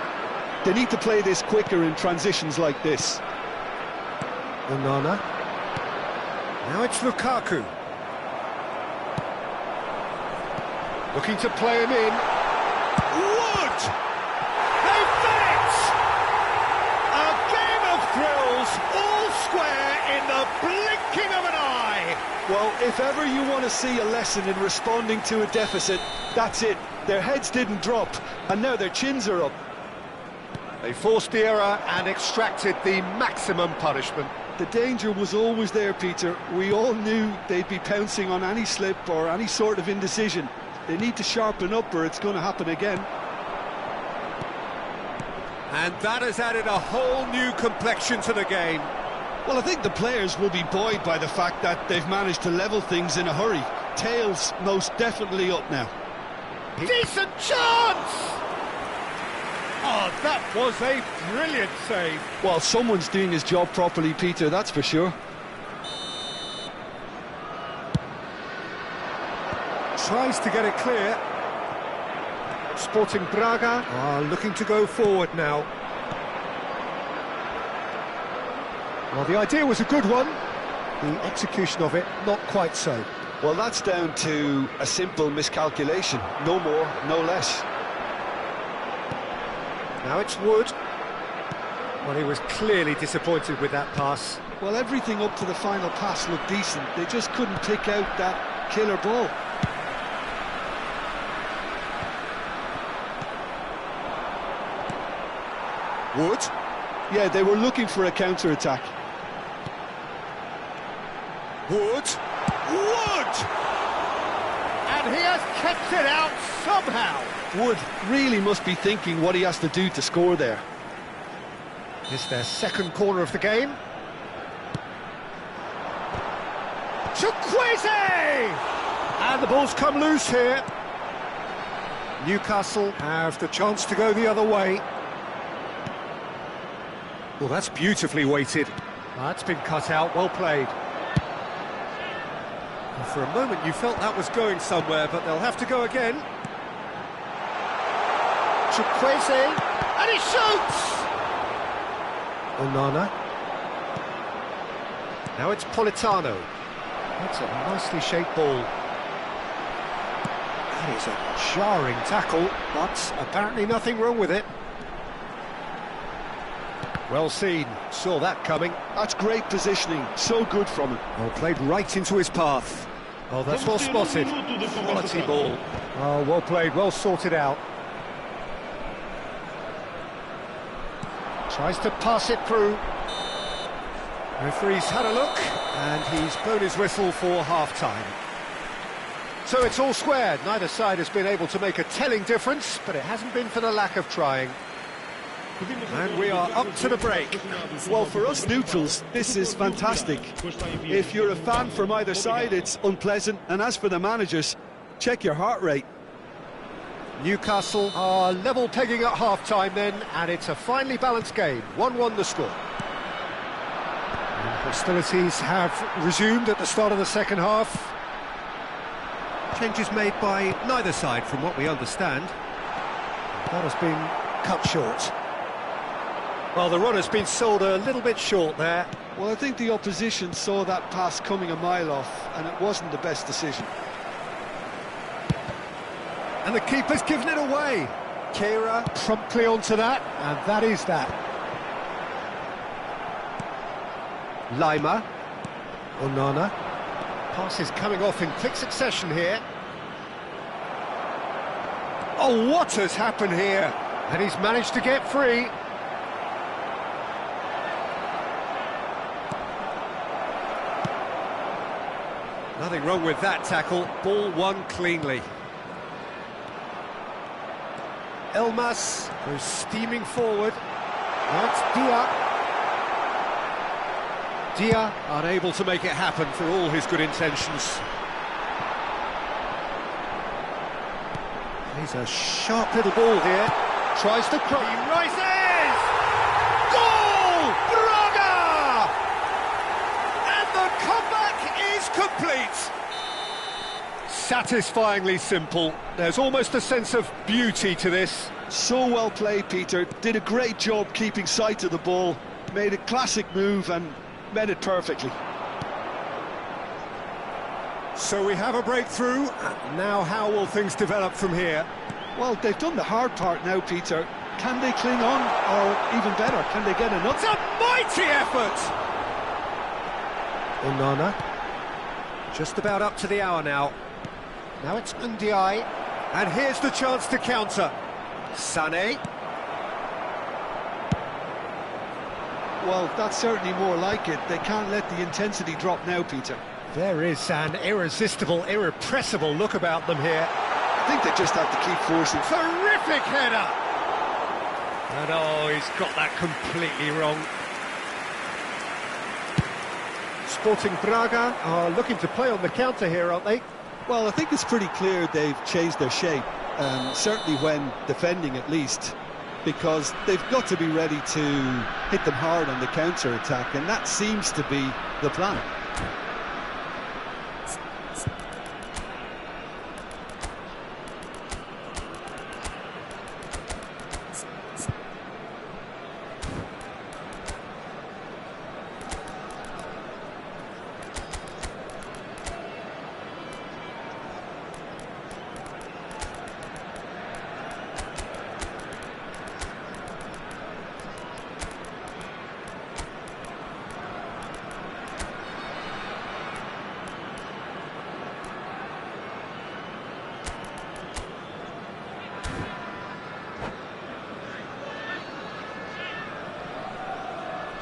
They need to play this quicker in transitions like this. Onana. Now it's Lukaku. Looking to play him in. Wood! They've done it! A game of thrills, all square in the blinking of an eye. Well, if ever you want to see a lesson in responding to a deficit, that's it. Their heads didn't drop, and now their chins are up. They forced the error and extracted the maximum punishment. The danger was always there, Peter. We all knew they'd be pouncing on any slip or any sort of indecision. They need to sharpen up or it's going to happen again. And that has added a whole new complexion to the game. Well, I think the players will be buoyed by the fact that they've managed to level things in a hurry. Tails most definitely up now. Decent chance! Oh, that was a brilliant save. Well, someone's doing his job properly, Peter, that's for sure. Tries to get it clear. Sporting Braga are looking to go forward now. Well, the idea was a good one. The execution of it, not quite so. Well, that's down to a simple miscalculation. No more, no less. Now it's Wood. Well, he was clearly disappointed with that pass. Well, everything up to the final pass looked decent. They just couldn't pick out that killer ball. Wood. Yeah, they were looking for a counter-attack. Wood. Wood! And he has kept it out somehow. Wood really must be thinking what he has to do to score there. It's their second corner of the game. Chukwueze! And the ball's come loose here. Newcastle have the chance to go the other way. Well, that's beautifully weighted. That's been cut out, well played. And for a moment you felt that was going somewhere, but they'll have to go again. Chukwueze, and he shoots! Onana. Now it's Politano. That's a nicely shaped ball. That is a jarring tackle, but apparently nothing wrong with it. Well seen, saw that coming. That's great positioning, so good from him. Well played right into his path. Oh, that's well spotted. Quality ball. Oh, well played, well sorted out. Tries to pass it through. Referee's had a look, and he's blown his whistle for half-time. So it's all squared. Neither side has been able to make a telling difference, but it hasn't been for the lack of trying. And we are up to the break. Well, for us neutrals, this is fantastic. If you're a fan from either side, it's unpleasant. And as for the managers, check your heart rate. Newcastle are level pegging at half-time then, and it's a finely balanced game. 1-1 the score. And hostilities have resumed at the start of the second half. Changes made by neither side, from what we understand. That has been cut short. Well, the run has been sold a little bit short there. Well, I think the opposition saw that pass coming a mile off, and it wasn't the best decision. And the keeper's given it away. Kera promptly onto that, and that is that. Lima. Onana. Pass is coming off in quick succession here. Oh, what has happened here? And he's managed to get free. Nothing wrong with that tackle. Ball won cleanly. Elmas goes steaming forward. That's Dia. Dia unable to make it happen for all his good intentions. He's a sharp little ball here. Tries to cross. He rises! Goal! Braga! And the comeback is complete. Satisfyingly simple. There's almost a sense of beauty to this. So well played, Peter. Did a great job keeping sight of the ball. Made a classic move and met it perfectly. So we have a breakthrough. Now how will things develop from here? Well, they've done the hard part now, Peter. Can they cling on, or even better, can they get another? It's a mighty effort! Onana. Just about up to the hour now. Now it's Ndiaye. And here's the chance to counter. Sané. Well, that's certainly more like it. They can't let the intensity drop now, Peter. There is an irresistible, irrepressible look about them here. I think they just have to keep forcing. Terrific header! And oh, he's got that completely wrong. Sporting Braga are looking to play on the counter here, aren't they? Well, I think it's pretty clear they've changed their shape, certainly when defending at least, because they've got to be ready to hit them hard on the counter-attack, and that seems to be the plan.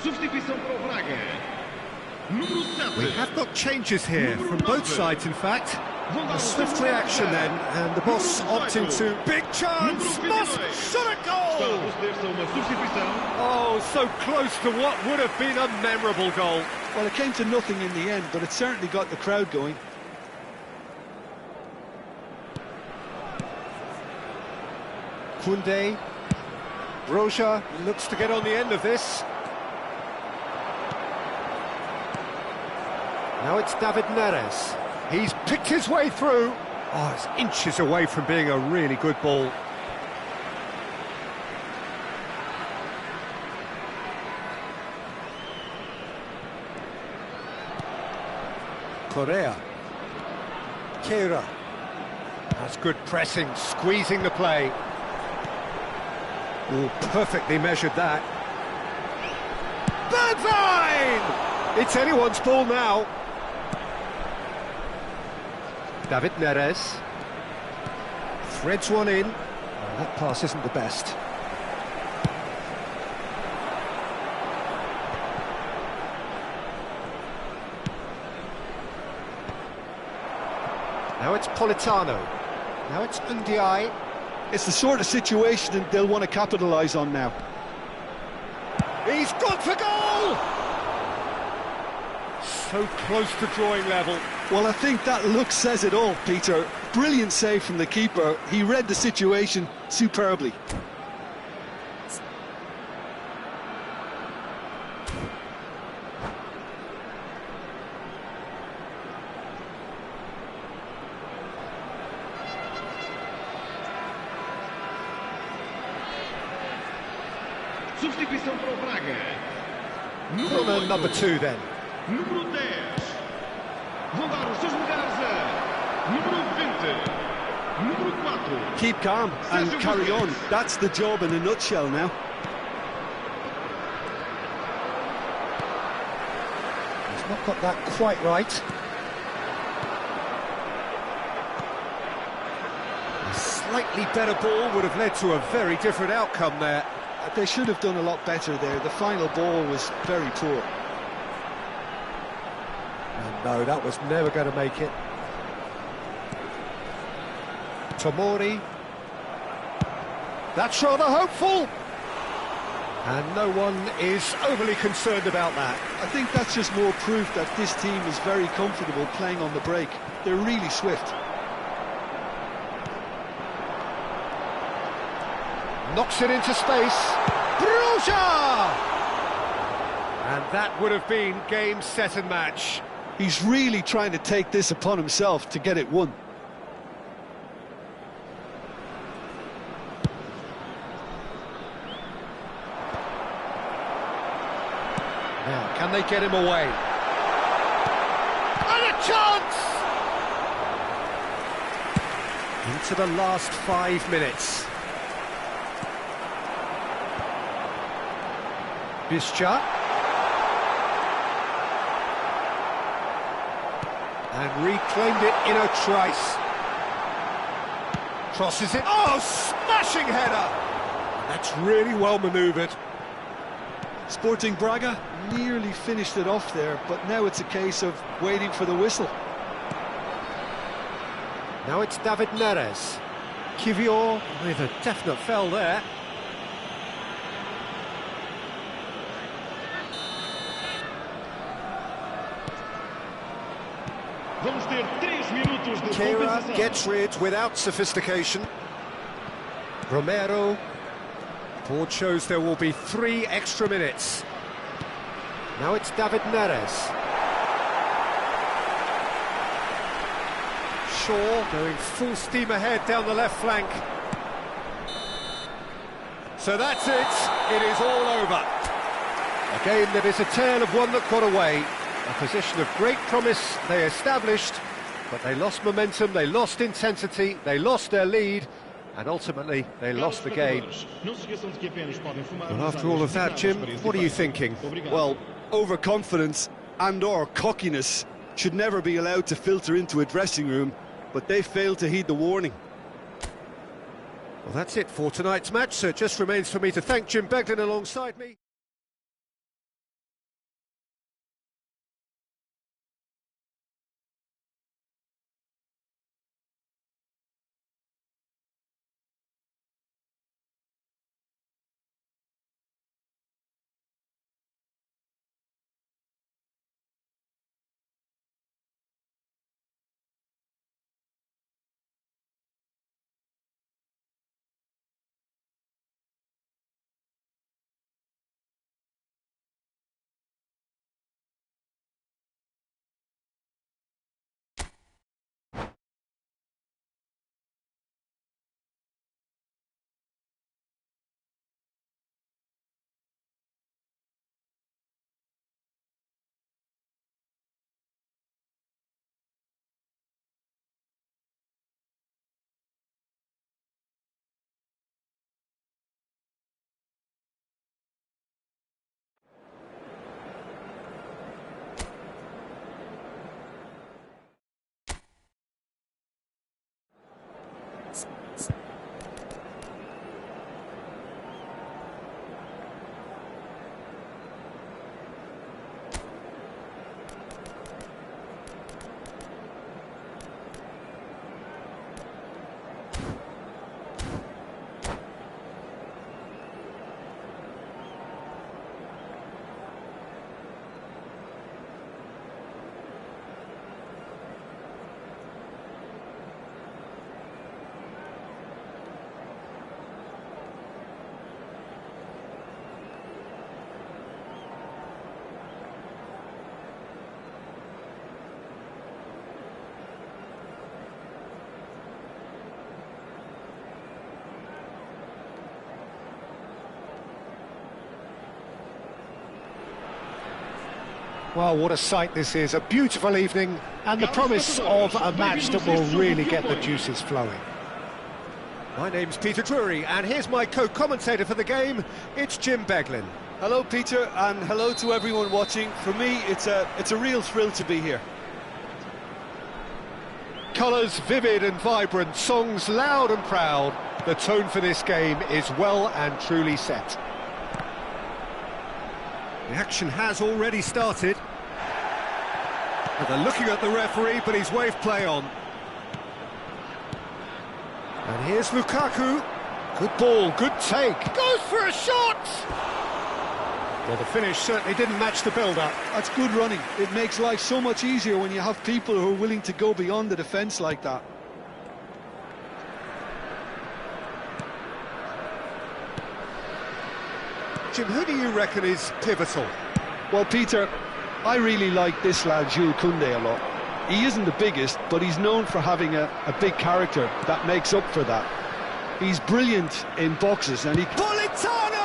Substituição para o Braga. Número 7. We have got changes here from both sides, in fact. A swift reaction then, and the boss opting to... Big chance! Must shot a goal! Oh, so close to what would have been a memorable goal. Well, it came to nothing in the end, but it certainly got the crowd going. Koundé. Roja looks to get on the end of this. Now it's David Neres. He's picked his way through. Oh, it's inches away from being a really good ball. Correa. Keira. That's good pressing, squeezing the play. Oh, perfectly measured that. Birdvine! It's anyone's ball now. David Neres threads one in. Oh, that pass isn't the best. Now it's Politano. Now it's Ndiaye. It's the sort of situation they'll want to capitalise on now. He's gone for goal! So close to drawing level. Well, I think that look says it all, Peter. Brilliant save from the keeper. He read the situation superbly. Substituição para o Braga. Corner number 2 then. Número 10. Vão dar os seus lugares a número 20. Número 4. Keep calm and carry on. That's the job in a nutshell now. He's not got that quite right. A slightly better ball would have led to a very different outcome there. They should have done a lot better there. The final ball was very poor. And no, that was never going to make it. Tomori. That's rather hopeful. And no one is overly concerned about that. I think that's just more proof that this team is very comfortable playing on the break. They're really swift. Knocks it into space. Broja! And that would have been game, set and match. He's really trying to take this upon himself to get it won. Now, can they get him away? And a chance! Into the last 5 minutes. Bischa. And reclaimed it in a trice. Crosses it. Oh, smashing header! That's really well manoeuvred. Sporting Braga nearly finished it off there, but now it's a case of waiting for the whistle. Now it's David Neres. Kivior with a definite foul there. Keira gets rid without sophistication. Romero. Board shows there will be 3 extra minutes. Now it's David Neres. Shaw going full steam ahead down the left flank. So that's it. It is all over. A game that is a tale of one that got away. A position of great promise they established, but they lost momentum, they lost intensity, they lost their lead, and ultimately they lost the game. Well, after all of that, Jim, what are you thinking? Well, overconfidence and/or cockiness should never be allowed to filter into a dressing room, but they failed to heed the warning. Well, that's it for tonight's match, so it just remains for me to thank Jim Begden alongside me. Well, what a sight this is, a beautiful evening, and the promise of a match that will really get the juices flowing. My name's Peter Drury, and here's my co-commentator for the game, it's Jim Beglin. Hello, Peter, and hello to everyone watching. For me, it's a real thrill to be here. Colours vivid and vibrant, songs loud and proud. The tone for this game is well and truly set. The action has already started. And they're looking at the referee, but he's waved play on. And here's Lukaku. Good ball, good take. Goes for a shot! Well, the finish certainly didn't match the build-up. That's good running. It makes life so much easier when you have people who are willing to go beyond the defence like that. Jim, who do you reckon is pivotal? Well, Peter, I really like this lad, Jules Koundé, a lot. He isn't the biggest, but he's known for having a big character that makes up for that. He's brilliant in boxes, and he... Politano!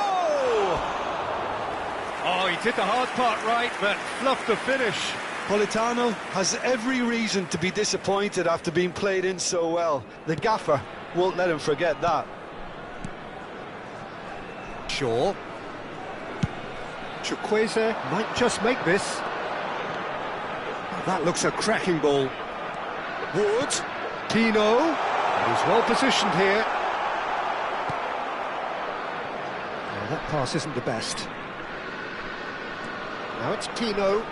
Oh, he did the hard part right, but fluffed the finish. Politano has every reason to be disappointed after being played in so well. The gaffer won't let him forget that. Sure. Chukwueze might just make this. Oh, that looks a cracking ball. Wood, Pino, and he's well positioned here. Oh, that pass isn't the best. Now it's Pino.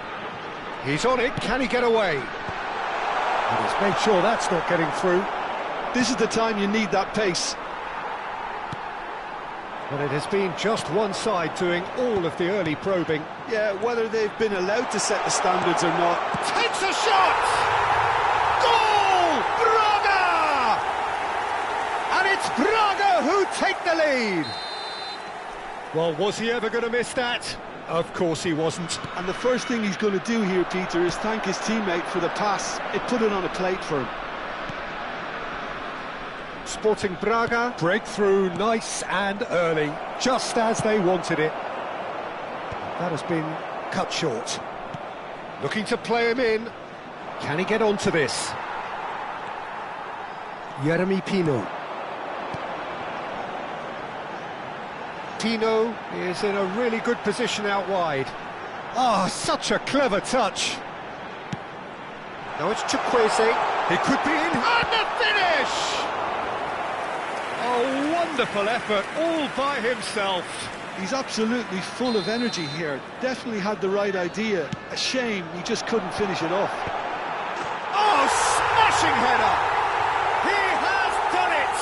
He's on it, can he get away? And he's made sure that's not getting through. This is the time you need that pace. But it has been just one side doing all of the early probing. Yeah, whether they've been allowed to set the standards or not. Takes a shot! Goal! Braga! And it's Braga who take the lead! Well, was he ever going to miss that? Of course he wasn't. And the first thing he's going to do here, Peter, is thank his teammate for the pass. It put it on a plate for him. Sporting Braga, breakthrough nice and early, just as they wanted it. That has been cut short. Looking to play him in. Can he get onto this? Yeremy Pino. Pino is in a really good position out wide. Ah, oh, such a clever touch. Now it's Chukwueze. He could be in. And the finish! A wonderful effort, all by himself. He's absolutely full of energy here. Definitely had the right idea. A shame he just couldn't finish it off. Oh, smashing header! He has done it!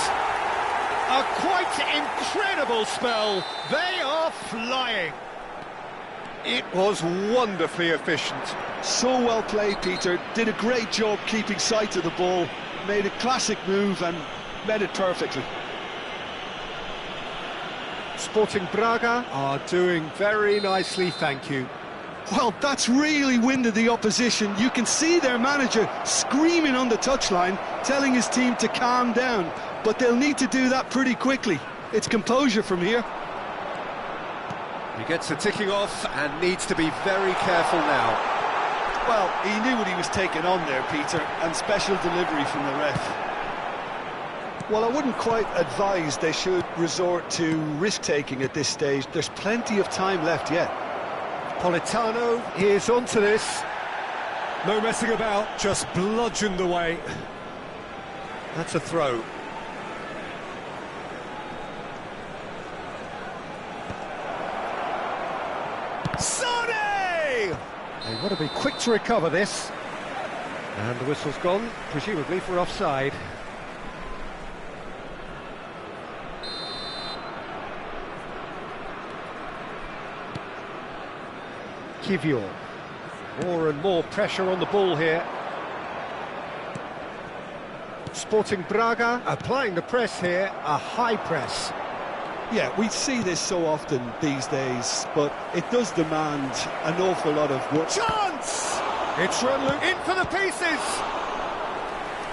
A quite incredible spell. They are flying. It was wonderfully efficient. So well played, Peter. Did a great job keeping sight of the ball. Made a classic move and met it perfectly. Sporting Braga are doing very nicely, thank you. Well, that's really winded the opposition. You can see their manager screaming on the touchline, telling his team to calm down. But they'll need to do that pretty quickly. It's composure from here. He gets the ticking off and needs to be very careful now. Well, he knew what he was taking on there, Peter, and special delivery from the ref. Well, I wouldn't quite advise they should resort to risk-taking at this stage. There's plenty of time left yet. Politano is onto this. No messing about, just bludgeoned away. That's a throw. Sane! They want to be quick to recover this. And the whistle's gone, presumably for offside. Kivior. More and more pressure on the ball here. Sporting Braga applying the press here, a high press. Yeah, we see this so often these days, but it does demand an awful lot of work. Chance! It's run in for the pieces!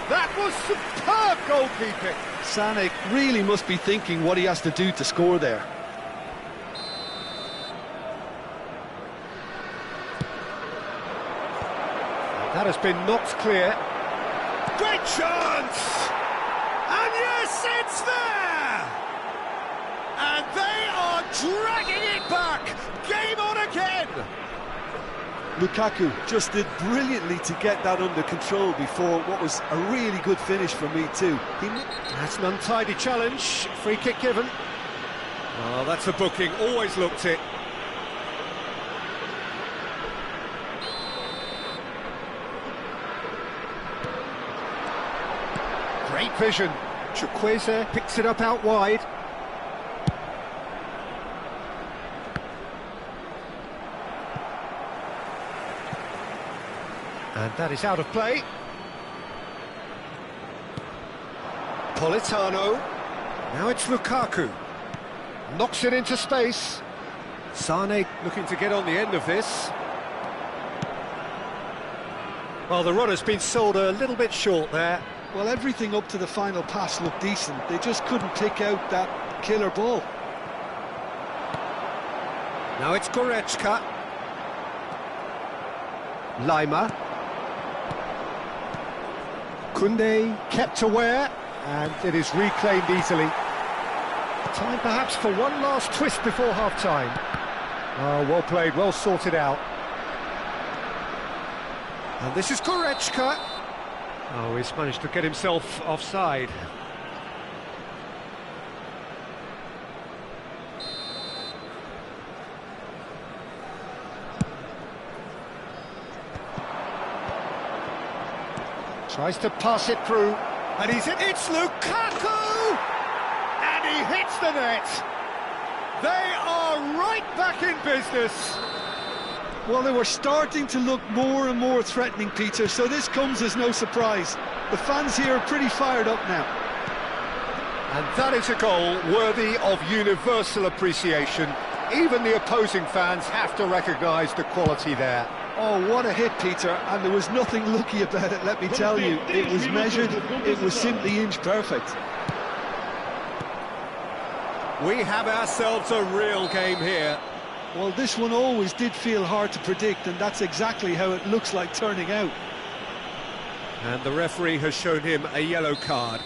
That was superb goalkeeping! Sané really must be thinking what he has to do to score there. That has been knocked clear. Great chance! And yes, it's there! And they are dragging it back! Game on again! Lukaku just did brilliantly to get that under control before what was a really good finish from me too. That's an untidy challenge, free kick given. Oh, that's a booking, always looked it. Great vision. Chukwueze picks it up out wide. And that is out of play. Politano. Now it's Lukaku. Knocks it into space. Sane looking to get on the end of this. Well, the runner's been sold a little bit short there. Well, everything up to the final pass looked decent. They just couldn't pick out that killer ball. Now it's Goretzka. Lima. Koundé kept aware, and it is reclaimed easily. Time perhaps for one last twist before half-time. Oh, well played, well sorted out. And this is Goretzka. Oh, he's managed to get himself offside. Tries to pass it through, and it's Lukaku! And he hits the net! They are right back in business! Well, they were starting to look more and more threatening, Peter, so this comes as no surprise. The fans here are pretty fired up now. And that is a goal worthy of universal appreciation. Even the opposing fans have to recognise the quality there. Oh, what a hit, Peter, and there was nothing lucky about it, let me tell you. It was measured, it was simply inch perfect. We have ourselves a real game here. Well, this one always did feel hard to predict, and that's exactly how it looks like turning out. And the referee has shown him a yellow card.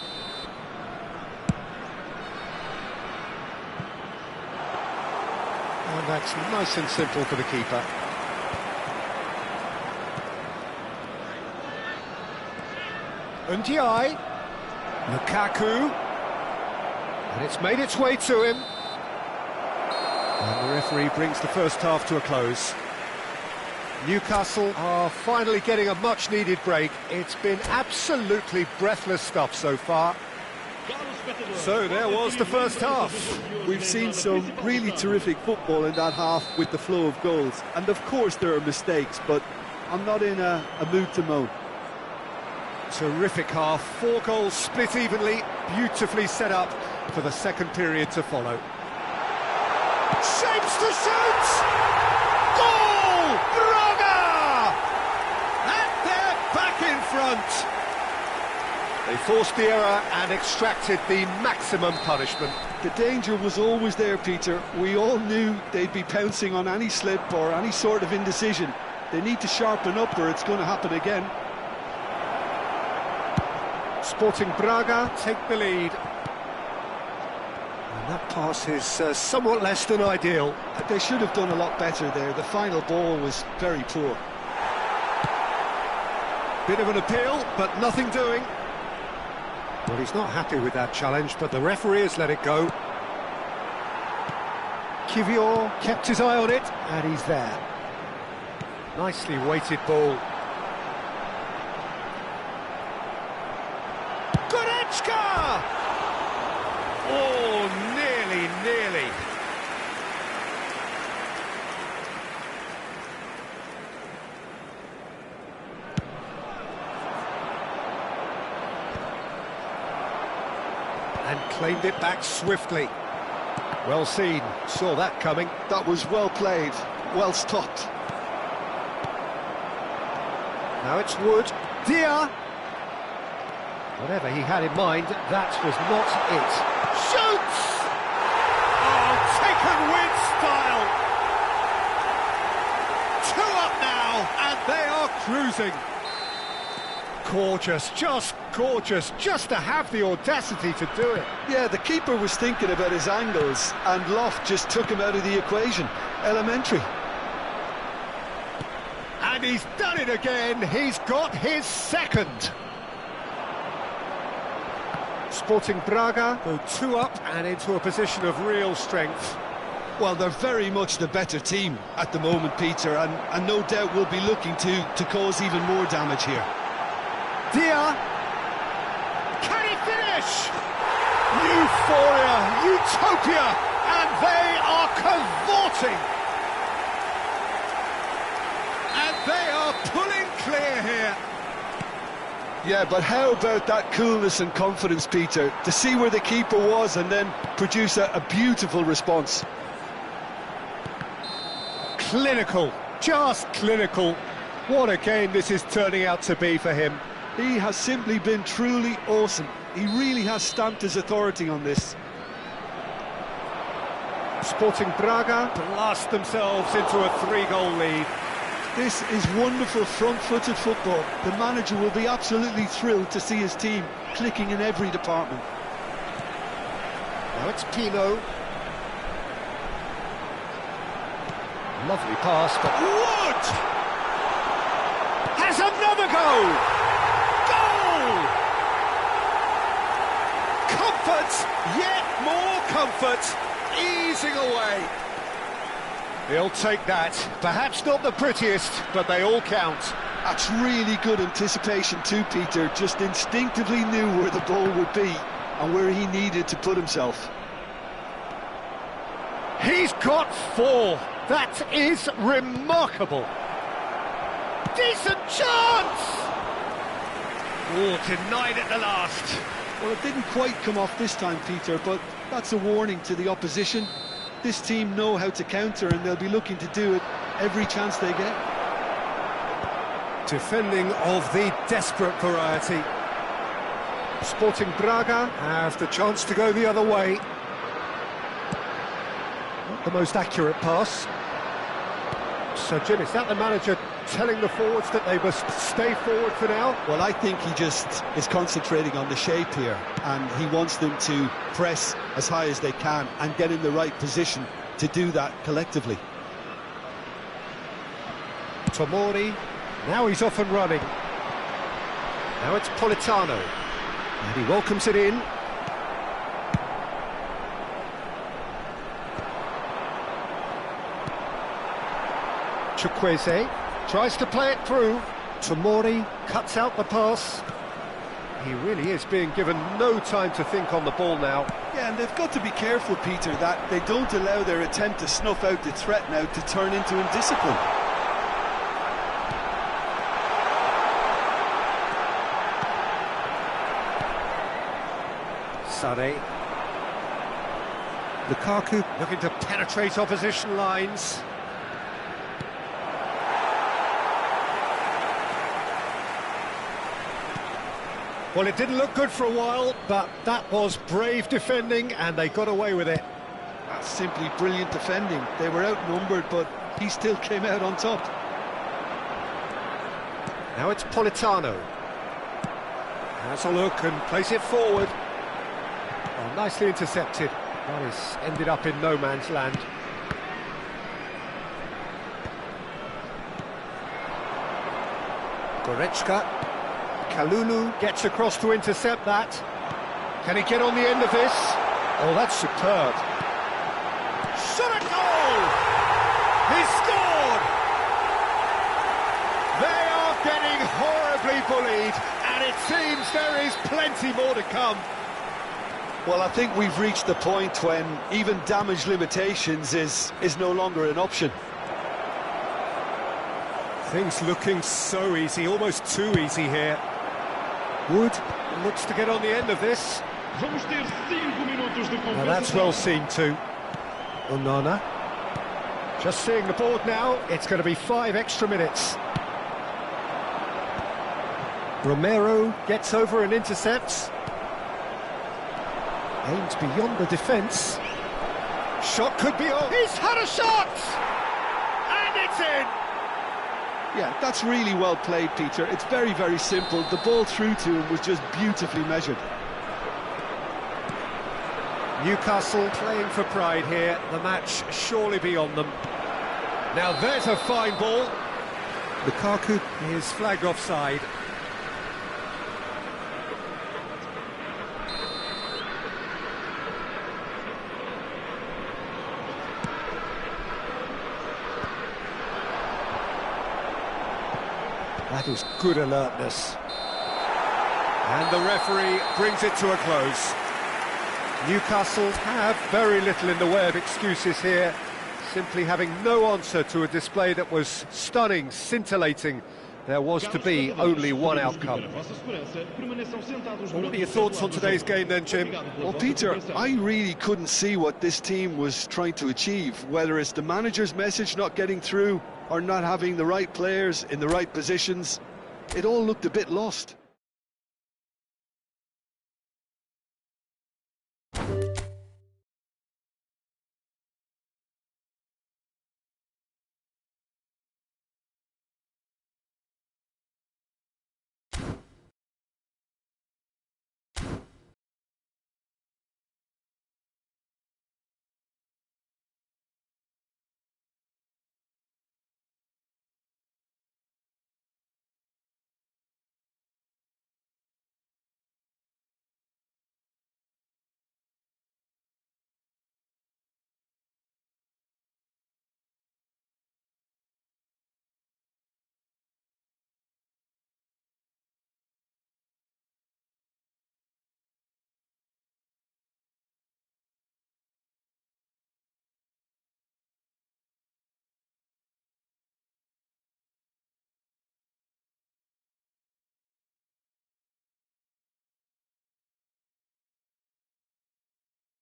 And that's nice and simple for the keeper. Ndiaye, Lukaku, and it's made its way to him. And the referee brings the first half to a close. Newcastle are finally getting a much-needed break. It's been absolutely breathless stuff so far. So there was the first half. We've seen some really terrific football in that half with the flow of goals. And of course there are mistakes, but I'm not in a mood to moan. Terrific half, 4 goals split evenly, beautifully set up for the second period to follow. Shapes to shoot! Goal! Pravda! And they're back in front! They forced the error and extracted the maximum punishment. The danger was always there, Peter. We all knew they'd be pouncing on any slip or any sort of indecision. They need to sharpen up or it's going to happen again. Sporting Braga take the lead. And that pass is somewhat less than ideal. They should have done a lot better there. The final ball was very poor. Bit of an appeal, but nothing doing. Well, he's not happy with that challenge, but the referee has let it go. Kivior kept his eye on it, and he's there. Nicely weighted ball. Goretzka! Oh, nearly. And claimed it back swiftly. Well seen, saw that coming. That was well played, well stopped. Now it's Wood. Dia! Whatever he had in mind, that was not it. Shoots! Oh, taken with style! 2 up now, and they are cruising. gorgeous, just to have the audacity to do it. Yeah, the keeper was thinking about his angles, and Loft just took him out of the equation. Elementary. And he's done it again, he's got his second. Sporting Braga go 2 up and into a position of real strength. Well, they're very much the better team at the moment, Peter, and no doubt will be looking to cause even more damage here. Dia, can he finish? Euphoria, utopia, and they are cavorting. And they are pulling clear here. Yeah, but how about that coolness and confidence, Peter, to see where the keeper was and then produce a beautiful response. Clinical, just clinical. What a game this is turning out to be for him. He has simply been truly awesome. He really has stamped his authority on this. Sporting Braga blast themselves into a 3-goal lead. This is wonderful front-footed football. The manager will be absolutely thrilled to see his team clicking in every department. Now it's Pino. Lovely pass, but Wood has another goal! Goal! Comfort, yet more comfort, easing away. He'll take that. Perhaps not the prettiest, but they all count. That's really good anticipation too, Peter. Just instinctively knew where the ball would be and where he needed to put himself. He's got 4. That is remarkable. Decent chance! Oh, denied at the last. Well, it didn't quite come off this time, Peter, but that's a warning to the opposition. This team know how to counter, and they'll be looking to do it every chance they get. Defending of the desperate variety. Sporting Braga have the chance to go the other way. Not the most accurate pass. So, Jim, is that the manager telling the forwards that they must stay forward for now? Well, I think he just is concentrating on the shape here, and he wants them to press as high as they can and get in the right position to do that collectively. Tomori, now he's off and running. Now it's Politano, and he welcomes it in. Chukwueze tries to play it through. Tomori cuts out the pass. He really is being given no time to think on the ball now. Yeah, and they've got to be careful, Peter, that they don't allow their attempt to snuff out the threat now to turn into indiscipline. Sane. Lukaku looking to penetrate opposition lines. Well, it didn't look good for a while, but that was brave defending, and they got away with it. That's simply brilliant defending. They were outnumbered, but he still came out on top. Now it's Politano. Has a look and plays it forward. Oh, nicely intercepted. That has ended up in no man's land. Goretzka. Kalulu gets across to intercept that. Can he get on the end of this? Oh, that's superb. Shot a goal! He scored! They are getting horribly bullied, and it seems there is plenty more to come. Well, I think we've reached the point when even damage limitations is no longer an option. Things looking so easy, almost too easy here. Wood looks to get on the end of this. Vamos ter 5 minutos de Now that's well seen too. Onana. Just seeing the board now, it's going to be 5 extra minutes. Romero gets over and intercepts. Aims beyond the defence. Shot could be on. He's had a shot! And it's in! Yeah, that's really well played, Peter. It's very, very simple. The ball through to him was just beautifully measured. Newcastle playing for pride here. The match surely beyond them. Now there's a fine ball. Lukaku is flagged offside. That is good alertness. And the referee brings it to a close. Newcastle have very little in the way of excuses here, simply having no answer to a display that was stunning, scintillating. There was to be only one outcome. What are your thoughts on today's game then, Jim? Well, Peter, I really couldn't see what this team was trying to achieve, whether it's the manager's message not getting through or not having the right players in the right positions. It all looked a bit lost.